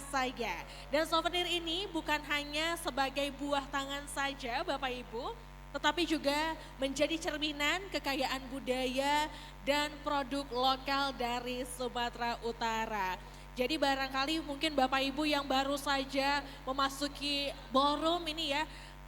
saja. Dan souvenir ini bukan hanya sebagai buah tangan saja Bapak Ibu, tetapi juga menjadi cerminan kekayaan budaya dan produk lokal dari Sumatera Utara. Jadi barangkali mungkin Bapak Ibu yang baru saja memasuki ballroom ini ya,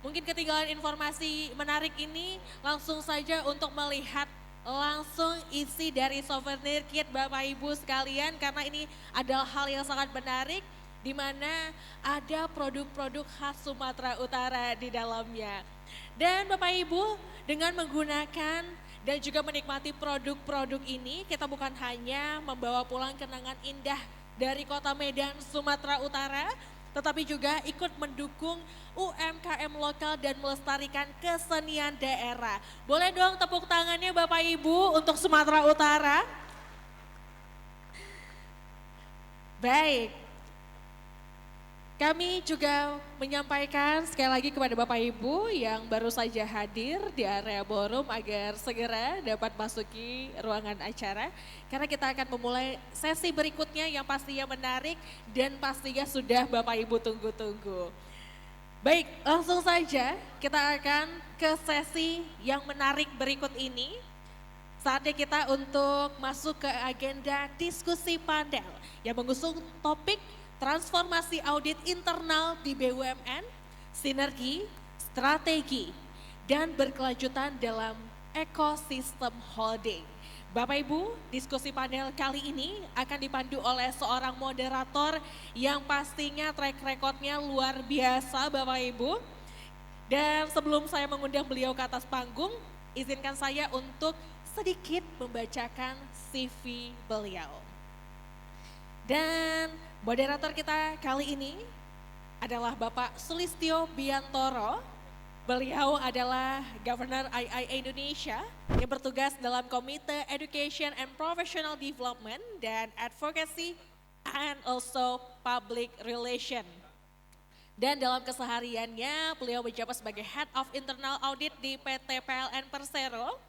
mungkin ketinggalan informasi menarik ini, langsung saja untuk melihat langsung isi dari souvenir kit Bapak Ibu sekalian, karena ini adalah hal yang sangat menarik di mana ada produk-produk khas Sumatera Utara di dalamnya. Dan Bapak Ibu, dengan menggunakan dan juga menikmati produk-produk ini, kita bukan hanya membawa pulang kenangan indah dari kota Medan, Sumatera Utara, tetapi juga ikut mendukung UMKM lokal dan melestarikan kesenian daerah. Boleh dong tepuk tangannya Bapak Ibu untuk Sumatera Utara? Baik, kami juga menyampaikan sekali lagi kepada Bapak Ibu yang baru saja hadir di area ballroom agar segera dapat masuki ruangan acara. Karena kita akan memulai sesi berikutnya yang pastinya menarik dan pastinya sudah Bapak Ibu tunggu-tunggu. Baik, langsung saja kita akan ke sesi yang menarik berikut ini. Saatnya kita untuk masuk ke agenda diskusi panel yang mengusung topik transformasi audit internal di BUMN, sinergi, strategi, dan berkelanjutan dalam ekosistem holding. Bapak Ibu, diskusi panel kali ini akan dipandu oleh seorang moderator yang pastinya track recordnya luar biasa Bapak Ibu. Dan sebelum saya mengundang beliau ke atas panggung, izinkan saya untuk sedikit membacakan CV beliau. Dan moderator kita kali ini adalah Bapak Sulistyo Biantoro. Beliau adalah Governor II Indonesia yang bertugas dalam Komite Education and Professional Development dan Advocacy and also Public Relation. Dan dalam kesehariannya beliau menjabat sebagai Head of Internal Audit di PT PLN Persero.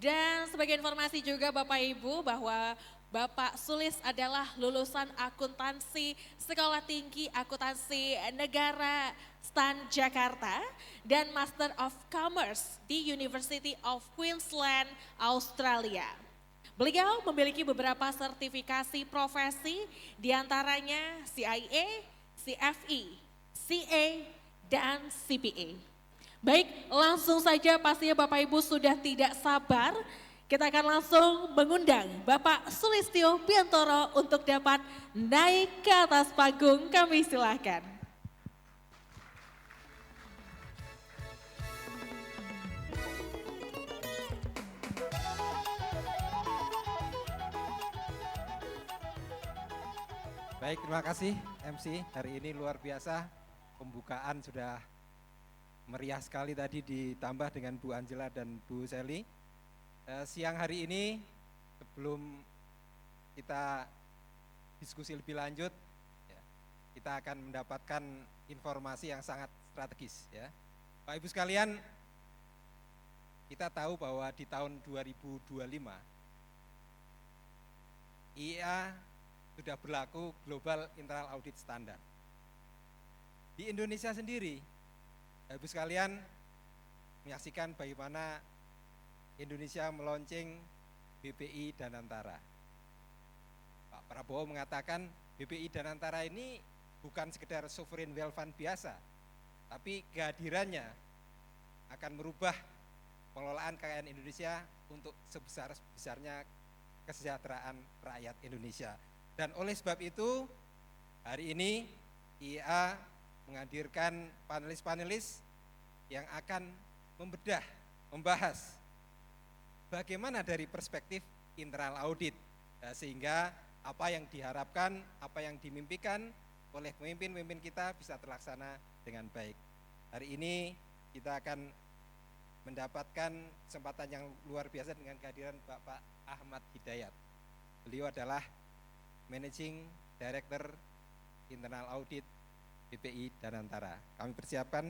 Dan sebagai informasi juga Bapak Ibu bahwa Bapak Sulis adalah lulusan akuntansi Sekolah Tinggi Akuntansi Negara STAN Jakarta dan Master of Commerce di University of Queensland, Australia. Beliau memiliki beberapa sertifikasi profesi diantaranya CIA, CFE, CA, dan CPA. Baik, langsung saja pastinya Bapak Ibu sudah tidak sabar. Kita akan langsung mengundang Bapak Sulistyo Biantoro untuk dapat naik ke atas panggung. Kami silakan. Baik, terima kasih MC. Hari ini luar biasa, pembukaan sudah meriah sekali tadi ditambah dengan Bu Angela dan Bu Sally. Siang hari ini sebelum kita diskusi lebih lanjut, ya, kita akan mendapatkan informasi yang sangat strategis. Ya. Pak Ibu sekalian, kita tahu bahwa di tahun 2025 IIA sudah berlaku Global Internal Audit Standard. Di Indonesia sendiri, Ibu sekalian menyaksikan bagaimana Indonesia meluncing BPI Danantara. Pak Prabowo mengatakan BPI Danantara ini bukan sekedar sovereign wealth fund biasa, tapi kehadirannya akan merubah pengelolaan kekayaan Indonesia untuk sebesar-besarnya kesejahteraan rakyat Indonesia. Dan oleh sebab itu, hari ini IIA menghadirkan panelis-panelis yang akan membahas bagaimana dari perspektif internal audit, sehingga apa yang diharapkan, apa yang dimimpikan oleh pemimpin-pemimpin kita bisa terlaksana dengan baik. Hari ini kita akan mendapatkan kesempatan yang luar biasa dengan kehadiran Bapak Ahmad Hidayat. Beliau adalah Managing Director Internal Audit BPI Danantara. Kami persiapkan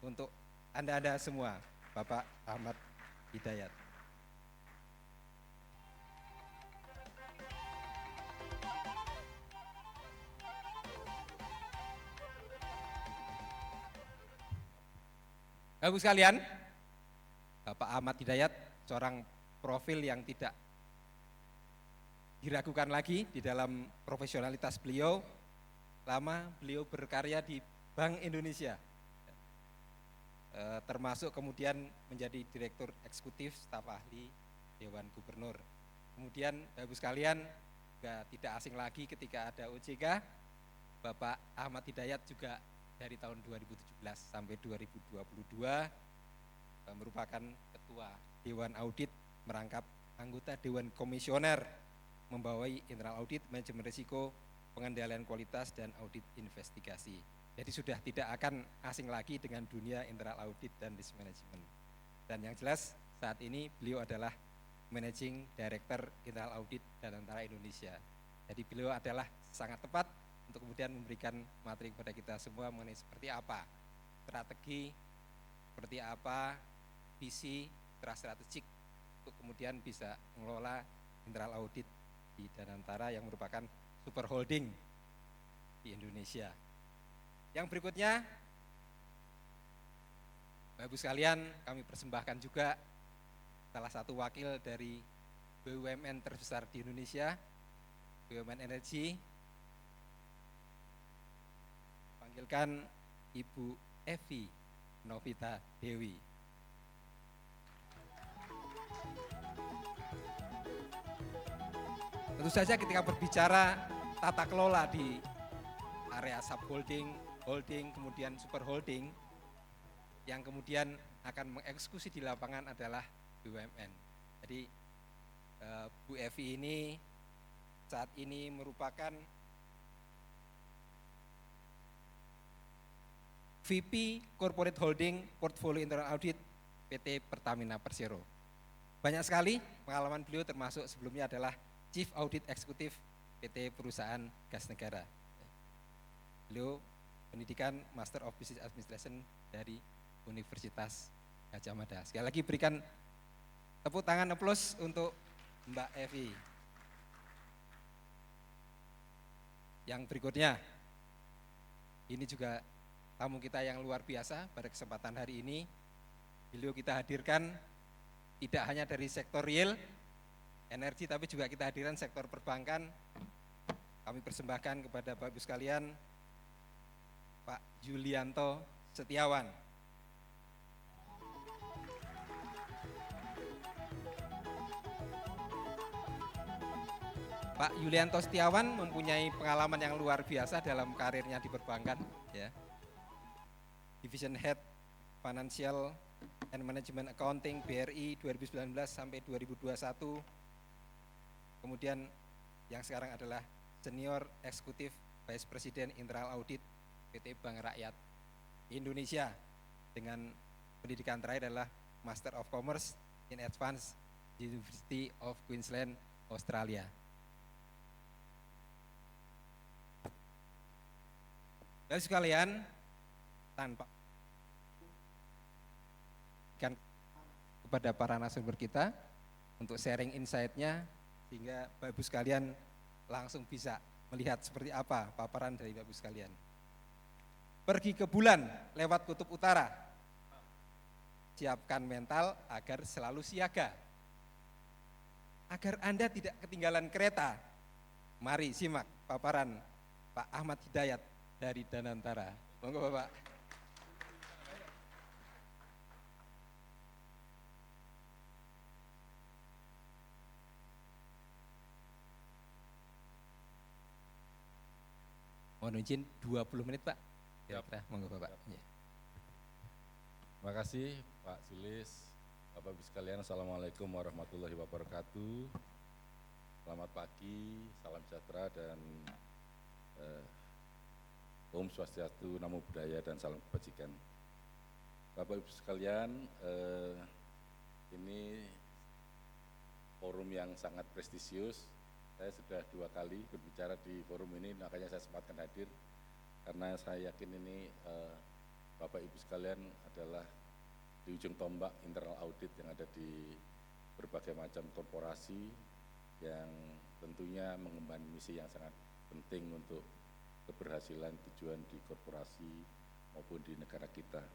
untuk Anda-anda semua, Bapak Ahmad Hidayat. Bapak Ibu sekalian, Bapak Ahmad Hidayat seorang profil yang tidak diragukan lagi di dalam profesionalitas beliau. Lama beliau berkarya di Bank Indonesia, termasuk kemudian menjadi Direktur Eksekutif Staf Ahli Dewan Gubernur. Kemudian Bapak Ibu sekalian, juga tidak asing lagi ketika ada OJK, Bapak Ahmad Hidayat juga dari tahun 2017 sampai 2022 merupakan Ketua Dewan Audit, merangkap anggota Dewan Komisioner, membawai internal audit, manajemen risiko, pengendalian kualitas, dan audit investigasi. Jadi sudah tidak akan asing lagi dengan dunia internal audit dan risk management. Dan yang jelas saat ini beliau adalah Managing Director Internal Audit dan Tentara Indonesia. Jadi beliau adalah sangat tepat untuk kemudian memberikan materi kepada kita semua mengenai seperti apa strategi, seperti apa visi strategik untuk kemudian bisa mengelola internal audit di Danantara yang merupakan super holding di Indonesia. Yang berikutnya, Bapak Ibu sekalian, kami persembahkan juga salah satu wakil dari BUMN terbesar di Indonesia, BUMN Energi. Panggilkan Ibu Evi Novita Dewi. Tentu saja ketika berbicara tata kelola di area subholding, holding, kemudian super holding, yang kemudian akan mengeksekusi di lapangan adalah BUMN. Jadi Bu Evi ini saat ini merupakan VP Corporate Holding Portfolio Internal Audit PT Pertamina Persero. Banyak sekali pengalaman beliau, termasuk sebelumnya adalah Chief Audit Eksekutif PT Perusahaan Gas Negara. Beliau pendidikan Master of Business Administration dari Universitas Gajah Mada. Sekali lagi berikan tepuk tangan aplaus untuk Mbak Evi. Yang berikutnya, ini juga tamu kita yang luar biasa pada kesempatan hari ini. Beliau kita hadirkan tidak hanya dari sektor real, energi, tapi juga kita hadirkan sektor perbankan. Kami persembahkan kepada Bapak Ibu sekalian, Pak Yulianto Setiawan. Pak Yulianto Setiawan mempunyai pengalaman yang luar biasa dalam karirnya di perbankan, ya. Division Head Financial and Management Accounting BRI 2019 sampai 2021. Kemudian yang sekarang adalah Senior Eksekutif Vice President Internal Audit PT Bank Rakyat Indonesia, dengan pendidikan terakhir adalah Master of Commerce in Advanced University of Queensland, Australia. Bapak sekalian, tanpa kan kepada para narasumber kita untuk sharing insight-nya, sehingga Bapak Ibu sekalian langsung bisa melihat seperti apa paparan dari Bapak Ibu sekalian. Pergi ke bulan lewat kutub utara, siapkan mental agar selalu siaga. Agar Anda tidak ketinggalan kereta, mari simak paparan Pak Ahmad Hidayat dari Danantara. Monggo Bapak. Mohon izin 20 menit Pak. Kira-kira, monggo Bapak. Ya. Terima kasih Pak Sulis, Bapak Ibu sekalian, Assalamualaikum warahmatullahi wabarakatuh. Selamat pagi, salam sejahtera dan Om Swastiastu, Namo Buddhaya dan salam kebajikan. Bapak Ibu sekalian, ini forum yang sangat prestisius. Saya sudah 2 kali berbicara di forum ini, makanya saya sempatkan hadir karena saya yakin ini Bapak Ibu sekalian adalah di ujung tombak internal audit yang ada di berbagai macam korporasi yang tentunya mengemban misi yang sangat penting untuk keberhasilan tujuan di korporasi maupun di negara kita.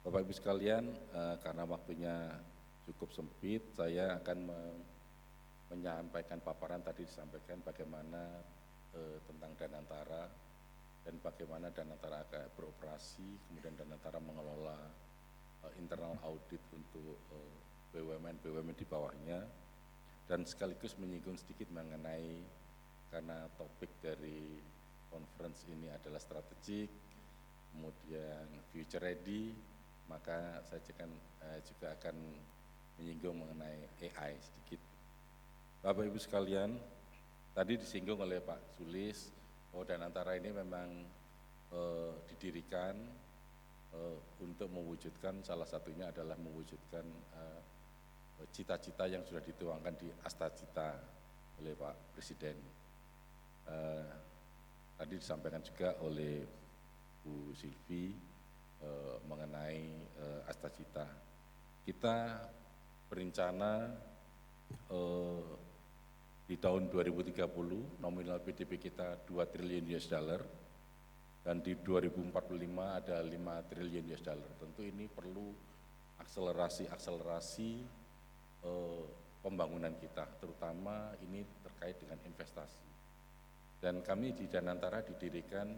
Bapak Ibu sekalian, karena waktunya cukup sempit, saya akan menyampaikan paparan tadi disampaikan bagaimana tentang Danantara dan bagaimana Danantara akan beroperasi, kemudian Danantara mengelola internal audit untuk BUMN di bawahnya, dan sekaligus menyinggung sedikit mengenai, karena topik dari conference ini adalah strategik, kemudian future ready, maka saya juga akan menyinggung mengenai AI sedikit. Bapak Ibu sekalian, tadi disinggung oleh Pak Sulis bahwa Danantara ini memang didirikan untuk mewujudkan, salah satunya adalah mewujudkan cita-cita yang sudah dituangkan di Astacita oleh Pak Presiden. Tadi disampaikan juga oleh Bu Silvi mengenai Astacita. Kita berencana di tahun 2030 nominal PDB kita 2 triliun US dollar dan di 2045 ada 5 triliun US dollar. Tentu ini perlu akselerasi pembangunan kita, terutama ini terkait dengan investasi. Dan kami di Danantara didirikan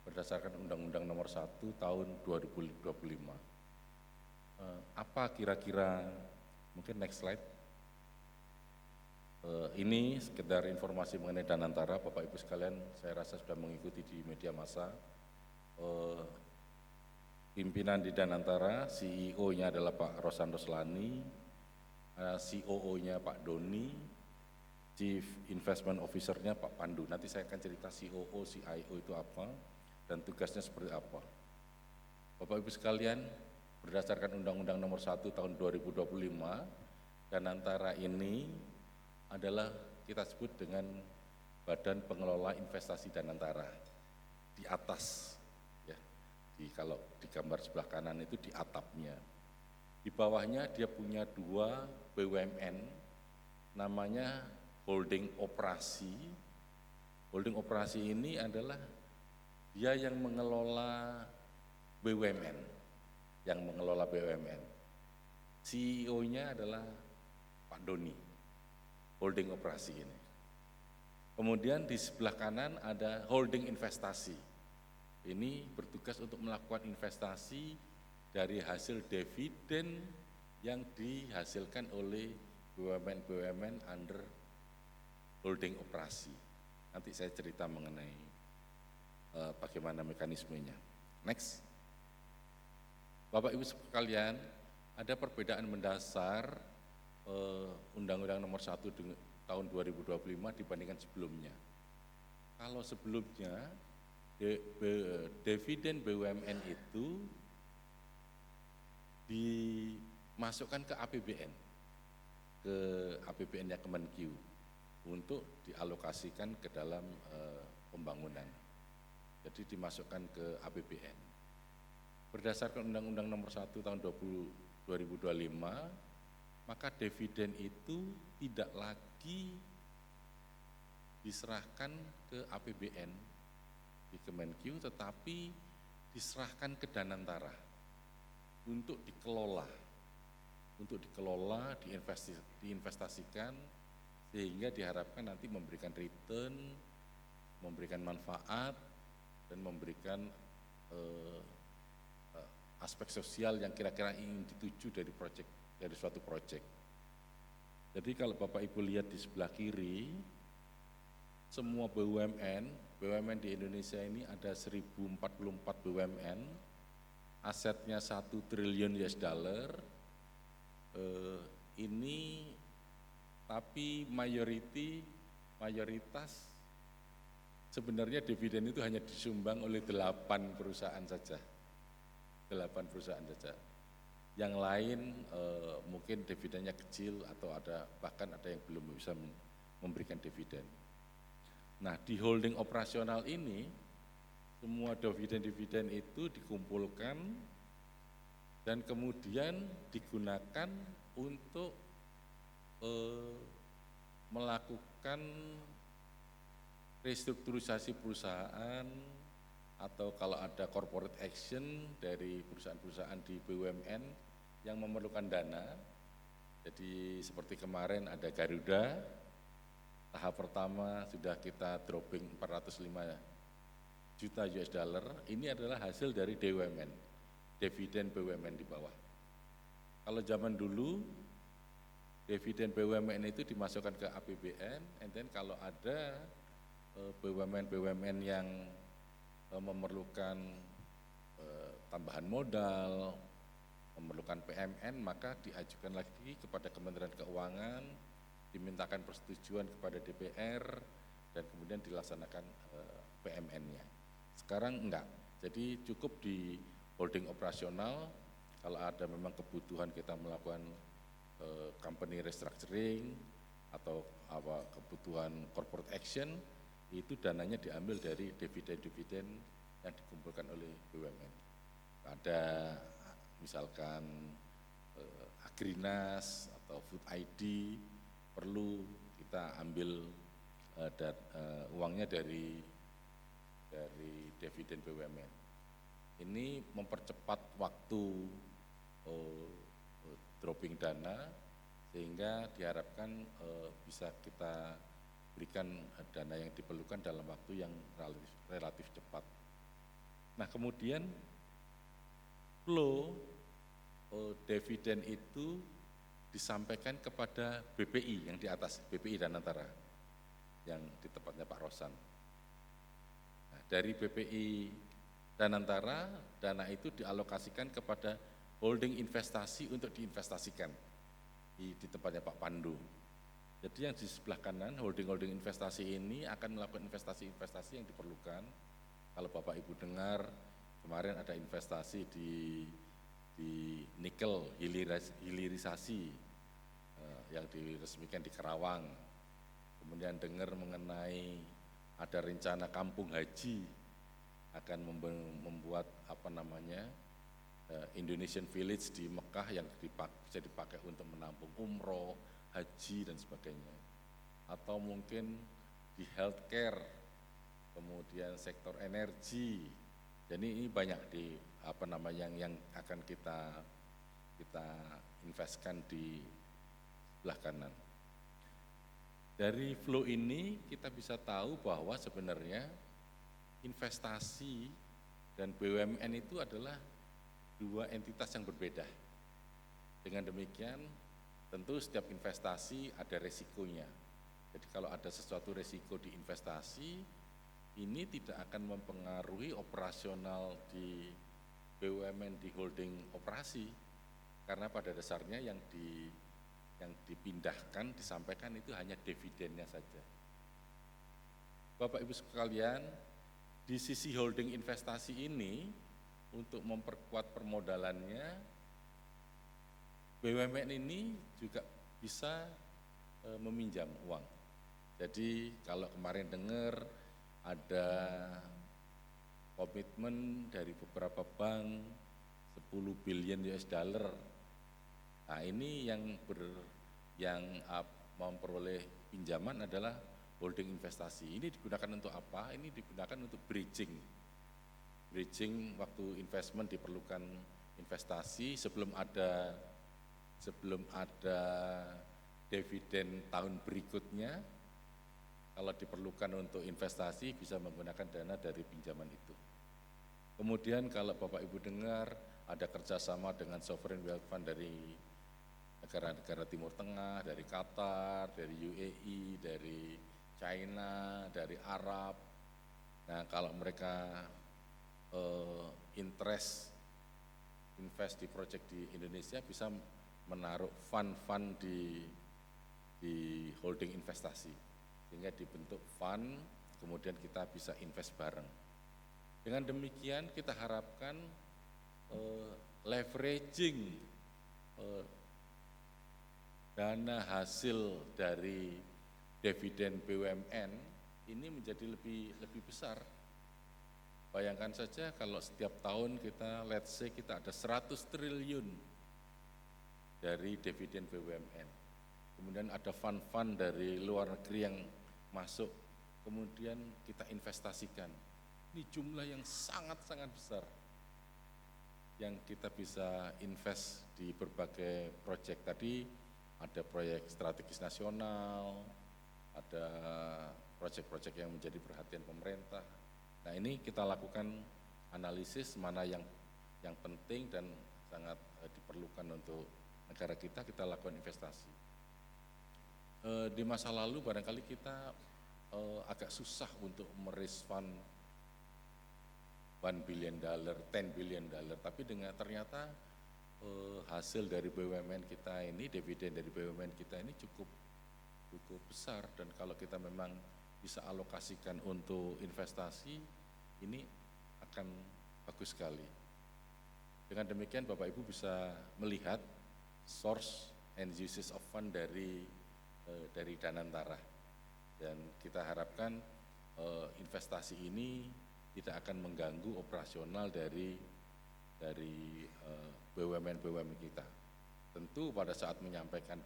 berdasarkan Undang-Undang Nomor 1 Tahun 2025. Apa kira-kira, mungkin next slide. Ini sekedar informasi mengenai Danantara, Bapak Ibu sekalian, saya rasa sudah mengikuti di media massa. Pimpinan di Danantara, CEO-nya adalah Pak Rosan Roslani, COO-nya Pak Doni, Chief Investment Officer-nya Pak Pandu. Nanti saya akan cerita COO, CIO itu apa, dan tugasnya seperti apa. Bapak Ibu sekalian, berdasarkan Undang-Undang Nomor 1 Tahun 2025, Danantara ini adalah kita sebut dengan Badan Pengelola Investasi Danantara. Di atas, ya, kalau di gambar sebelah kanan itu di atapnya. Di bawahnya dia punya 2 BUMN, namanya holding operasi. Holding operasi ini adalah dia yang mengelola BUMN, CEO-nya adalah Pak Doni, holding operasi ini. Kemudian di sebelah kanan ada holding investasi. Ini bertugas untuk melakukan investasi dari hasil dividen yang dihasilkan oleh BUMN under holding operasi. Nanti saya cerita mengenai bagaimana mekanismenya. Next. Bapak Ibu sekalian, ada perbedaan mendasar Undang-Undang Nomor 1 tahun 2025 dibandingkan sebelumnya. Kalau sebelumnya dividen BUMN itu dimasukkan ke APBN, nya Kemenq untuk dialokasikan ke dalam pembangunan. Jadi dimasukkan ke APBN. Berdasarkan Undang-Undang Nomor 1 tahun 2025, maka dividen itu tidak lagi diserahkan ke APBN di Kemenq, tetapi diserahkan ke Danantara untuk dikelola, diinvestasikan, sehingga diharapkan nanti memberikan return, memberikan manfaat, dan memberikan aspek sosial yang kira-kira ingin dituju dari suatu proyek. Jadi kalau Bapak Ibu lihat di sebelah kiri, semua BUMN di Indonesia ini ada 1044 BUMN, asetnya 1 triliun US dollar. Ini tapi mayoritas sebenarnya dividen itu hanya disumbang oleh 8 perusahaan saja. Yang lain mungkin dividennya kecil atau bahkan ada yang belum bisa memberikan dividen. Nah, di holding operasional ini semua dividen itu dikumpulkan dan kemudian digunakan untuk melakukan restrukturisasi perusahaan atau kalau ada corporate action dari perusahaan-perusahaan di BUMN yang memerlukan dana. Jadi seperti kemarin ada Garuda, tahap pertama sudah kita dropping 405 juta US dollar, ini adalah hasil dari BUMN, dividen BUMN di bawah. Kalau zaman dulu, dividen BUMN itu dimasukkan ke APBN, and then kalau ada BUMN yang memerlukan tambahan modal, memerlukan PMN, maka diajukan lagi kepada Kementerian Keuangan, dimintakan persetujuan kepada DPR, dan kemudian dilaksanakan PMN-nya. Sekarang enggak, jadi cukup di holding operasional. Kalau ada memang kebutuhan kita melakukan company restructuring atau kebutuhan corporate action, itu dananya diambil dari dividen-dividen yang dikumpulkan oleh BUMN. Ada misalkan Agrinas atau Food ID, perlu kita ambil uangnya dari dividen BUMN. Ini mempercepat waktu dropping dana, sehingga diharapkan bisa kita berikan dana yang diperlukan dalam waktu yang relatif cepat. Nah, kemudian flow dividen itu disampaikan kepada BPI yang di atas, BPI Danantara yang di tempatnya Pak Rosan. Nah, dari BPI Danantara, dana itu dialokasikan kepada holding investasi untuk diinvestasikan di tempatnya Pak Pandu. Jadi yang di sebelah kanan, holding investasi ini akan melakukan investasi-investasi yang diperlukan. Kalau Bapak Ibu dengar, kemarin ada investasi di nikel hilirisasi yang diresmikan di Karawang. Kemudian dengar mengenai ada rencana kampung haji akan membuat Indonesian Village di Mekah yang bisa dipakai untuk menampung umroh, haji dan sebagainya. Atau mungkin di healthcare, kemudian sektor energi. Jadi ini banyak di yang akan kita investkan di sebelah kanan. Dari flow ini kita bisa tahu bahwa sebenarnya investasi dan BUMN itu adalah dua entitas yang berbeda. Dengan demikian tentu setiap investasi ada resikonya. Jadi kalau ada sesuatu resiko di investasi, ini tidak akan mempengaruhi operasional di BUMN di holding operasi, karena pada dasarnya yang dipindahkan, disampaikan itu hanya dividennya saja. Bapak Ibu sekalian, di sisi holding investasi ini untuk memperkuat permodalannya, BUMN ini juga bisa meminjam uang. Jadi kalau kemarin dengar ada komitmen dari beberapa bank 10 billion US dollar. Nah, ini yang memperoleh pinjaman adalah holding investasi. Ini digunakan untuk apa? Ini digunakan untuk bridging. Bridging waktu investment diperlukan investasi sebelum ada dividen tahun berikutnya. Kalau diperlukan untuk investasi bisa menggunakan dana dari pinjaman itu. Kemudian kalau Bapak Ibu dengar ada kerjasama dengan sovereign wealth fund dari negara-negara Timur Tengah, dari Qatar, dari UAE, dari China, dari Arab. Nah, kalau mereka invest di proyek di Indonesia bisa menaruh fund-fund di holding investasi, sehingga dibentuk fund, kemudian kita bisa invest bareng. Dengan demikian kita harapkan leveraging dana hasil dari dividen BUMN ini menjadi lebih besar. Bayangkan saja kalau setiap tahun kita, let's say kita ada 100 triliun dari dividen BUMN. Kemudian ada fund-fund dari luar negeri yang masuk, kemudian kita investasikan. Ini jumlah yang sangat-sangat besar yang kita bisa invest di berbagai proyek. Tadi ada proyek strategis nasional, ada proyek-proyek yang menjadi perhatian pemerintah. Nah, ini kita lakukan analisis mana yang penting dan sangat diperlukan untuk negara kita lakukan investasi. Di masa lalu barangkali kita agak susah untuk meraise fund $1 billion, $10 billion, tapi ternyata hasil dari BUMN kita ini, dividen dari BUMN kita ini cukup besar, dan kalau kita memang bisa alokasikan untuk investasi, ini akan bagus sekali. Dengan demikian Bapak Ibu bisa melihat source and uses of fund dari Danantara, dan kita harapkan investasi ini tidak akan mengganggu operasional dari BUMN kita. Tentu pada saat menyampaikan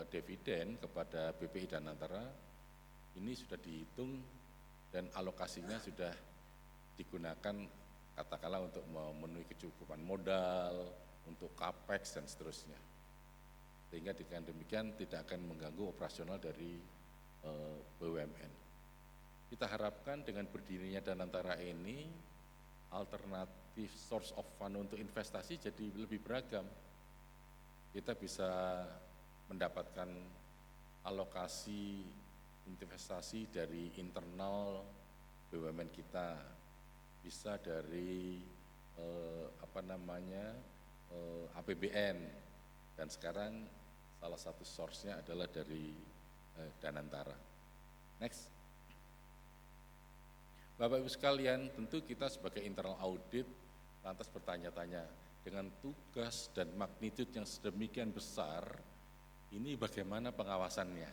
dividen kepada BPI Danantara, ini sudah dihitung dan alokasinya sudah digunakan katakanlah untuk memenuhi kecukupan modal, untuk capex dan seterusnya. Sehingga dengan demikian tidak akan mengganggu operasional dari BUMN. Kita harapkan dengan berdirinya Danantara ini, alternatif source of fund untuk investasi jadi lebih beragam. Kita bisa mendapatkan alokasi investasi dari internal BUMN kita, bisa dari APBN, dan sekarang salah satu source-nya adalah dari Danantara. Next. Bapak Ibu sekalian, tentu kita sebagai internal audit lantas bertanya-tanya, dengan tugas dan magnitude yang sedemikian besar, ini bagaimana pengawasannya?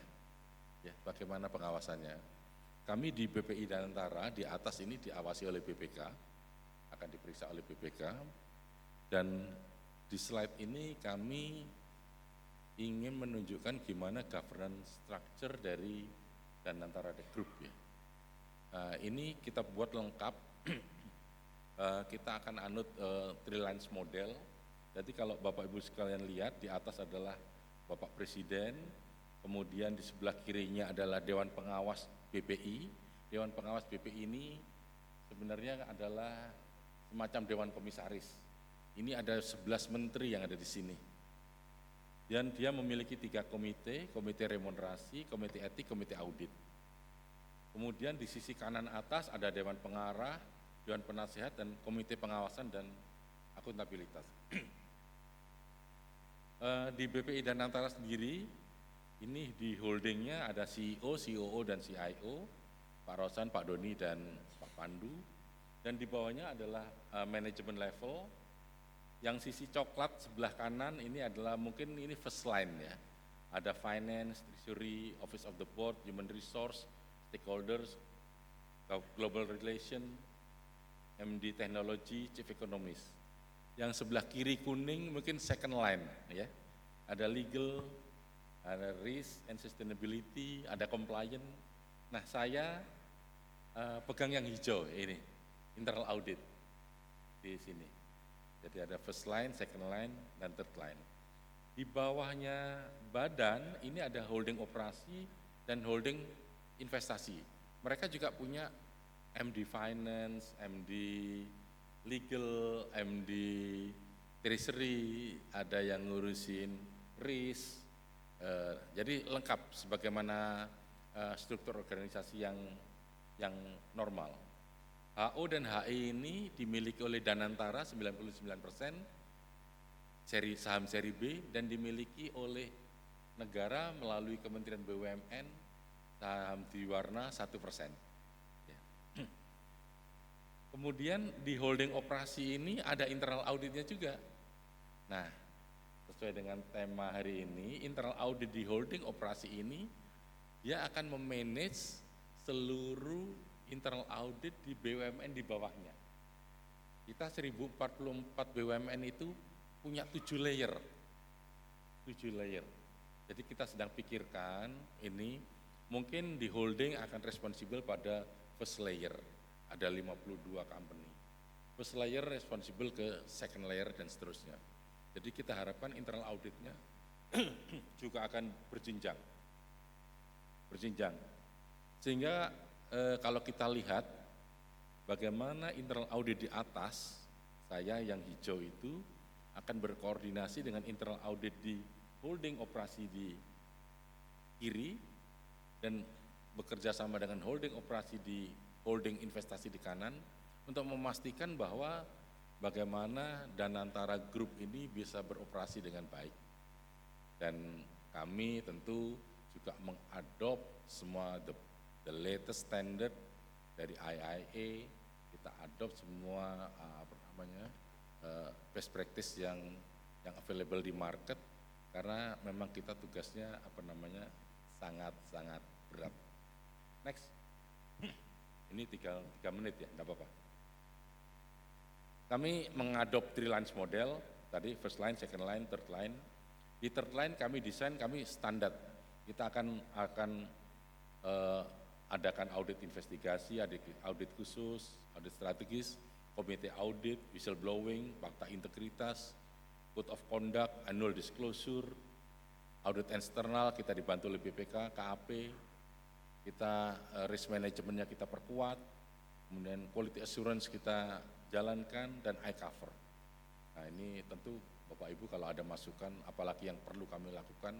Ya, bagaimana pengawasannya? Kami di BPI Danantara di atas ini diawasi oleh BPK, akan diperiksa oleh BPK, dan di slide ini kami ingin menunjukkan gimana governance structure dari Danantara Group ya. Nah, ini kita buat lengkap. Kita akan anut three lines model. Jadi kalau Bapak Ibu sekalian lihat, di atas adalah Bapak Presiden, kemudian di sebelah kirinya adalah Dewan Pengawas BPI. Dewan Pengawas BPI ini sebenarnya adalah semacam Dewan Komisaris. Ini ada 11 menteri yang ada di sini. Dan dia memiliki 3 komite, komite remunerasi, komite etik, komite audit. Kemudian di sisi kanan atas ada Dewan Pengarah, Dewan Penasehat, dan Komite Pengawasan dan Akuntabilitas. Di BPI Danantara sendiri, ini di holdingnya ada CEO, COO, dan CIO, Pak Rosan, Pak Doni, dan Pak Pandu. Dan di bawahnya adalah manajemen level. Yang sisi coklat sebelah kanan ini adalah mungkin ini first line ya. Ada finance, treasury, office of the board, human resource, stakeholders, global relation, MD teknologi, chief economist. Yang sebelah kiri kuning mungkin second line ya. Ada legal, ada risk and sustainability, ada compliance. Nah, saya pegang yang hijau ini, internal audit di sini. Jadi ada first line, second line, dan third line. Di bawahnya badan ini ada holding operasi dan holding investasi. Mereka juga punya MD Finance, MD Legal, MD Treasury, ada yang ngurusin risk. Jadi lengkap sebagaimana struktur organisasi yang normal. HO dan HI ini dimiliki oleh Danantara 99%, saham seri B, dan dimiliki oleh negara melalui Kementerian BUMN, saham Diwarna 1%. Kemudian di holding operasi ini ada internal auditnya juga. Nah, sesuai dengan tema hari ini, internal audit di holding operasi ini, dia akan memanage seluruh internal audit di BUMN di bawahnya. Kita 1044 BUMN itu punya 7 layer. 7 layer. Jadi kita sedang pikirkan ini mungkin di holding akan responsibel pada first layer. ada 52 company. First layer responsible ke second layer dan seterusnya. Jadi kita harapkan internal auditnya juga akan berjenjang. Sehingga kalau kita lihat bagaimana internal audit di atas, saya yang hijau itu akan berkoordinasi dengan internal audit di holding operasi di kiri dan bekerja sama dengan holding operasi di holding investasi di kanan untuk memastikan bahwa bagaimana Danantara Group ini bisa beroperasi dengan baik. Dan kami tentu juga mengadop semua the latest standard dari IIA, kita adopt semua best practice yang available di market, karena memang kita tugasnya sangat berat. Next, ini 3 menit ya, enggak apa-apa. Kami mengadop 3 lines model, tadi first line, second line, third line. Di third line kami desain, kami standar. Kita akan adakan audit investigasi, audit khusus, audit strategis, komite audit, whistleblowing, fakta integritas, code of conduct, annual disclosure, audit eksternal kita dibantu oleh BPK, KAP, kita risk manajemennya kita perkuat, kemudian quality assurance kita jalankan, dan iCover. Nah ini tentu Bapak Ibu kalau ada masukan, apalagi yang perlu kami lakukan,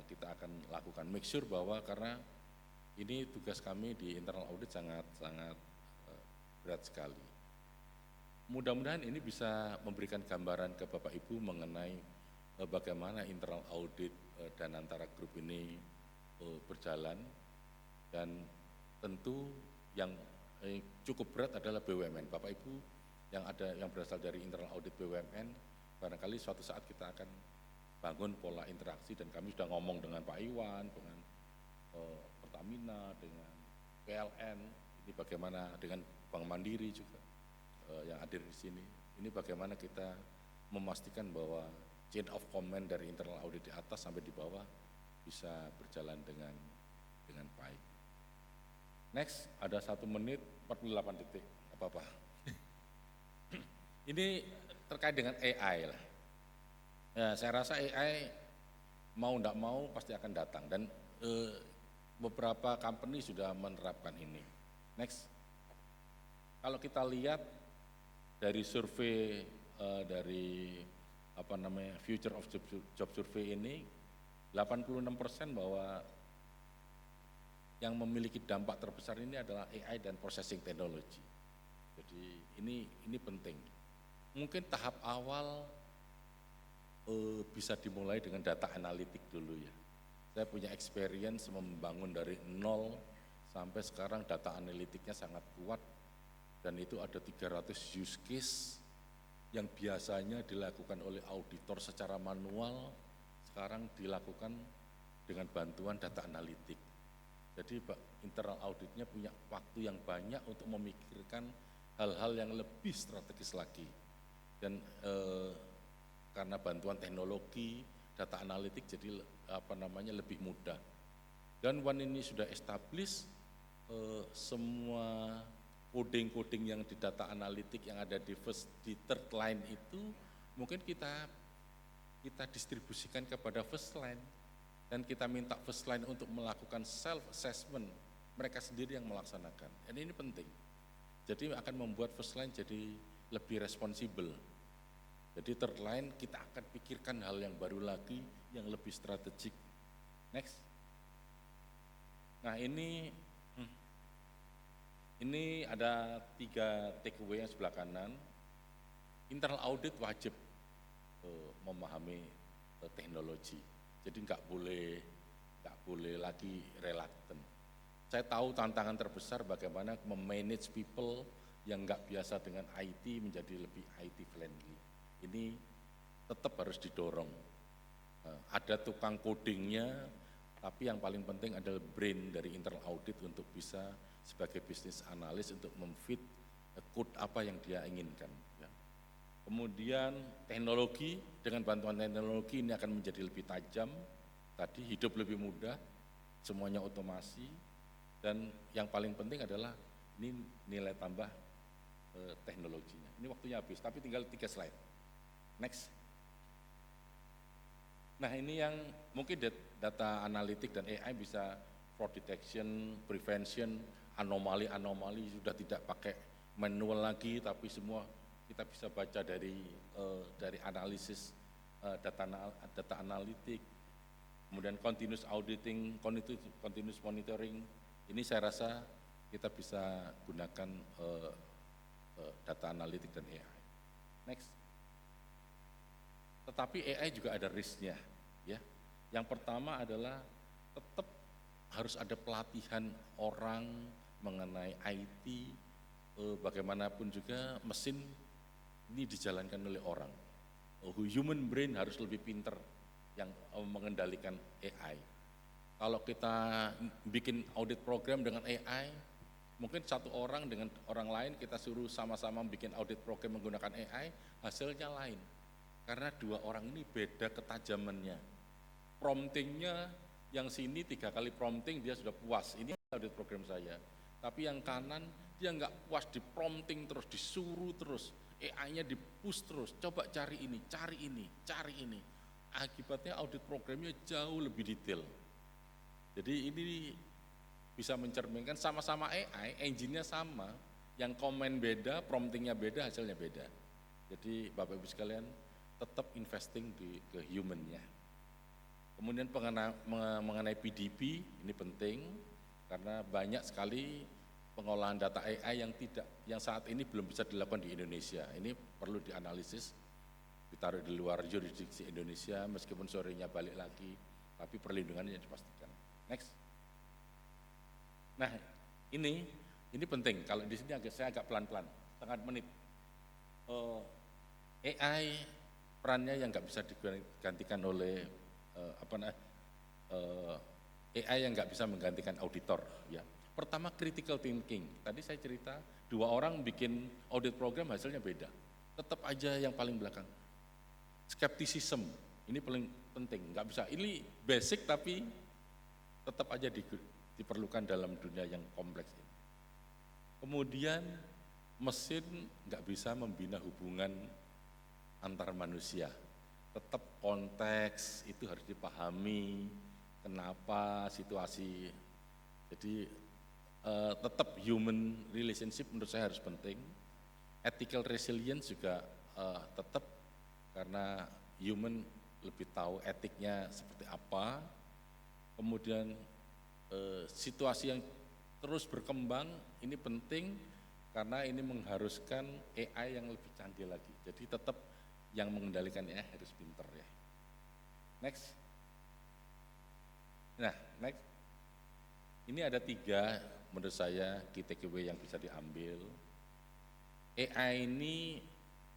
kita akan lakukan. Make sure bahwa karena ini tugas kami di internal audit sangat berat sekali. Mudah-mudahan ini bisa memberikan gambaran ke Bapak Ibu mengenai bagaimana internal audit Danantara Group ini berjalan, dan tentu yang cukup berat adalah BUMN. Bapak Ibu yang berasal dari internal audit BUMN, barangkali suatu saat kita akan bangun pola interaksi, dan kami sudah ngomong dengan Pak Iwan, dengan Pertamina, dengan PLN, ini bagaimana dengan Bank Mandiri juga yang hadir di sini. Ini bagaimana kita memastikan bahwa chain of command dari internal audit di atas sampai di bawah bisa berjalan dengan baik. Next, ada 1 menit 48 detik, apa-apa. Ini terkait dengan AI lah. Ya, saya rasa AI mau tidak mau pasti akan datang, dan beberapa company sudah menerapkan ini. Next, kalau kita lihat dari survei dari Future of Job Survey ini, 86% bahwa yang memiliki dampak terbesar ini adalah AI dan processing technology. Jadi ini penting. Mungkin tahap awal bisa dimulai dengan data analitik dulu ya. Saya punya experience membangun dari 0 sampai sekarang data analitiknya sangat kuat, dan itu ada 300 use case yang biasanya dilakukan oleh auditor secara manual, sekarang dilakukan dengan bantuan data analitik. Jadi internal auditnya punya waktu yang banyak untuk memikirkan hal-hal yang lebih strategis lagi, dan karena bantuan teknologi data analitik jadi lebih mudah. Dan one ini sudah establish, semua coding yang di data analitik yang ada di third line itu mungkin kita distribusikan kepada first line, dan kita minta first line untuk melakukan self assessment, mereka sendiri yang melaksanakan. Dan ini penting. Jadi akan membuat first line jadi lebih responsibel. Jadi third line kita akan pikirkan hal yang baru lagi, yang lebih strategik. Next. Nah ini ada 3 takeaway yang sebelah kanan. Internal audit wajib memahami teknologi. Jadi nggak boleh lagi reluctant. Saya tahu tantangan terbesar bagaimana memanage people yang nggak biasa dengan IT menjadi lebih IT friendly. Ini tetap harus didorong. Ada tukang codingnya, tapi yang paling penting adalah brain dari internal audit untuk bisa sebagai bisnis analis untuk memfit code apa yang dia inginkan. Kemudian teknologi, dengan bantuan teknologi ini akan menjadi lebih tajam, tadi hidup lebih mudah, semuanya otomasi, dan yang paling penting adalah Ini nilai tambah teknologinya. Ini waktunya habis, tapi tinggal 3 slide. Next. Nah ini yang mungkin data analitik dan AI bisa fraud detection, prevention, anomali-anomali sudah tidak pakai manual lagi, tapi semua kita bisa baca dari analisis data analitik, kemudian continuous auditing, continuous monitoring. Ini saya rasa kita bisa gunakan data analitik dan AI. Next. Tetapi AI juga ada risk-nya, ya. Yang pertama adalah tetap harus ada pelatihan orang mengenai IT, bagaimanapun juga mesin ini dijalankan oleh orang. Human brain harus lebih pinter yang mengendalikan AI. Kalau kita bikin audit program dengan AI, mungkin satu orang dengan orang lain kita suruh sama-sama bikin audit program menggunakan AI, hasilnya lain. Karena dua orang ini beda ketajamannya. Promptingnya yang sini 3 kali prompting dia sudah puas, ini audit program saya. Tapi yang kanan dia nggak puas, di prompting terus, disuruh terus, AI-nya di-push terus, coba cari ini, cari ini, cari ini. Akibatnya audit programnya jauh lebih detail. Jadi ini bisa mencerminkan sama-sama AI, engine-nya sama, yang komen beda, promptingnya beda, hasilnya beda. Jadi Bapak Ibu sekalian, tetap investing ke human-nya. Kemudian mengenai PDB, ini penting, karena banyak sekali pengolahan data AI yang saat ini belum bisa dilakukan di Indonesia. Ini perlu dianalisis, ditaruh di luar jurisdiksi Indonesia, meskipun sorenya balik lagi, tapi perlindungannya dipastikan. Next. Nah, ini penting. Kalau di sini saya agak pelan-pelan, setengah menit. AI perannya yang nggak bisa digantikan oleh AI yang nggak bisa menggantikan auditor. Ya. Pertama critical thinking. Tadi saya cerita 2 orang bikin audit program hasilnya beda. Tetap aja yang paling belakang. Skepticism ini paling penting. Nggak bisa. Ini basic tapi tetap aja diperlukan dalam dunia yang kompleks ini. Kemudian mesin nggak bisa membina hubungan antar manusia. Tetap konteks itu harus dipahami, kenapa situasi. Jadi tetap human relationship menurut saya harus penting. Ethical resilience juga tetap, karena human lebih tahu etiknya seperti apa. Kemudian situasi yang terus berkembang ini penting karena ini mengharuskan AI yang lebih canggih lagi. Jadi tetap yang mengendalikan AI harus pinter ya. Next. Nah, next. Ini ada 3 menurut saya key takeaway yang bisa diambil. AI ini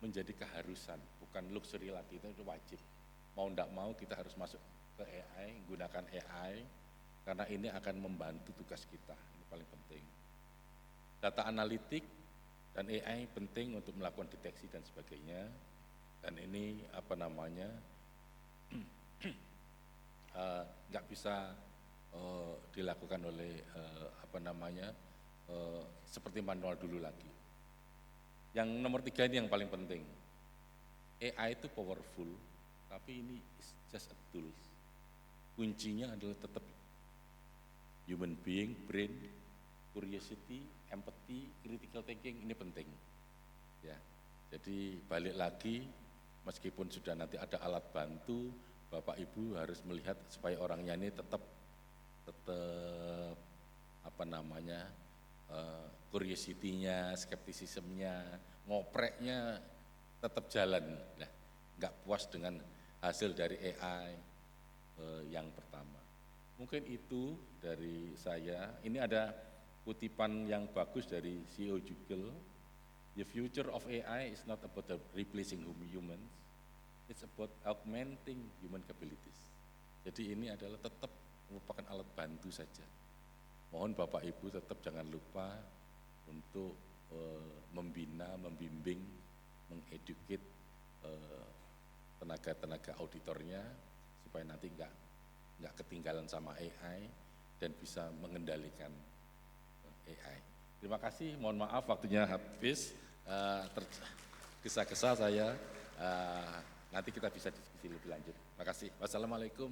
menjadi keharusan, bukan luxury lagi, itu wajib. Mau enggak mau kita harus masuk ke AI, gunakan AI, karena ini akan membantu tugas kita, ini paling penting. Data analitik dan AI penting untuk melakukan deteksi dan sebagainya, dan ini nggak bisa dilakukan oleh seperti manual dulu lagi. Yang nomor 3 ini yang paling penting. AI itu powerful, tapi ini is just a tool. Kuncinya adalah tetap human being, brain, curiosity, empathy, critical thinking, ini penting. Ya, jadi balik lagi, meskipun sudah nanti ada alat bantu, Bapak Ibu harus melihat supaya orangnya ini tetap curiosity-nya, skeptisismnya, ngopreknya tetap jalan. Nah, nggak puas dengan hasil dari AI yang pertama. Mungkin itu dari saya. Ini ada kutipan yang bagus dari CEO Google. The future of AI is not about replacing humans, it's about augmenting human capabilities. Jadi ini adalah tetap merupakan alat bantu saja. Mohon Bapak Ibu tetap jangan lupa untuk membina, membimbing, mengeduket tenaga-tenaga auditornya supaya nanti nggak ketinggalan sama AI dan bisa mengendalikan AI. Terima kasih, mohon maaf waktunya habis, tergesa-gesa saya, nanti kita bisa diskusi lebih lanjut. Terima kasih. Wassalamualaikum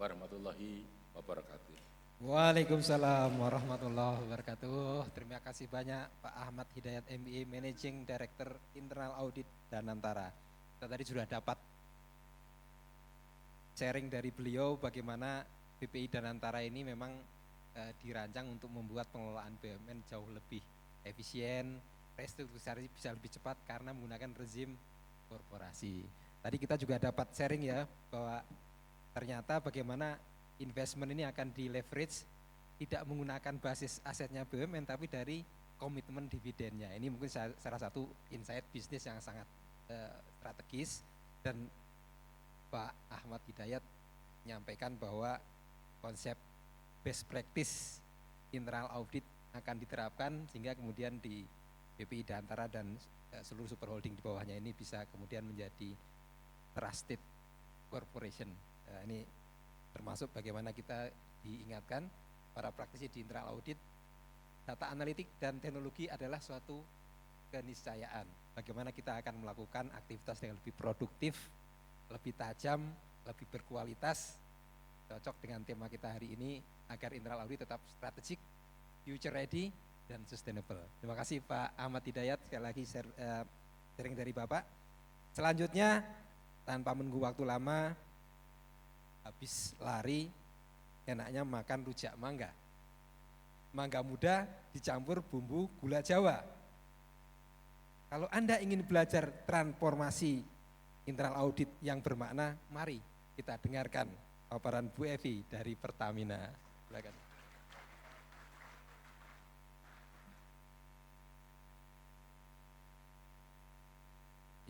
warahmatullahi wabarakatuh. Waalaikumsalam warahmatullahi wabarakatuh. Terima kasih banyak Pak Ahmad Hidayat MBA, Managing Director Internal Audit Danantara. Kita tadi sudah dapat sharing dari beliau bagaimana BPI Danantara ini memang dirancang untuk membuat pengelolaan BUMN jauh lebih efisien, restrukturisasi bisa lebih cepat karena menggunakan rezim korporasi. Tadi kita juga dapat sharing ya bahwa ternyata bagaimana investment ini akan di leverage tidak menggunakan basis asetnya BUMN tapi dari komitmen dividennya. Ini mungkin salah satu insight bisnis yang sangat strategis, dan Pak Ahmad Hidayat menyampaikan bahwa konsep best practice internal audit akan diterapkan sehingga kemudian di BPI Danantara dan seluruh super holding di bawahnya ini bisa kemudian menjadi trusted corporation. Ini termasuk bagaimana kita diingatkan para praktisi di internal audit, data analitik dan teknologi adalah suatu keniscayaan. Bagaimana kita akan melakukan aktivitas yang lebih produktif, lebih tajam, lebih berkualitas, cocok dengan tema kita hari ini agar internal audit tetap strategik, future ready, dan sustainable. Terima kasih Pak Ahmad Hidayat, sekali lagi sharing dari Bapak. Selanjutnya tanpa menunggu waktu lama, habis lari enaknya makan rujak mangga. Mangga muda dicampur bumbu gula Jawa. Kalau Anda ingin belajar transformasi internal audit yang bermakna, mari kita dengarkan paparan Bu Evi dari Pertamina. Silakan.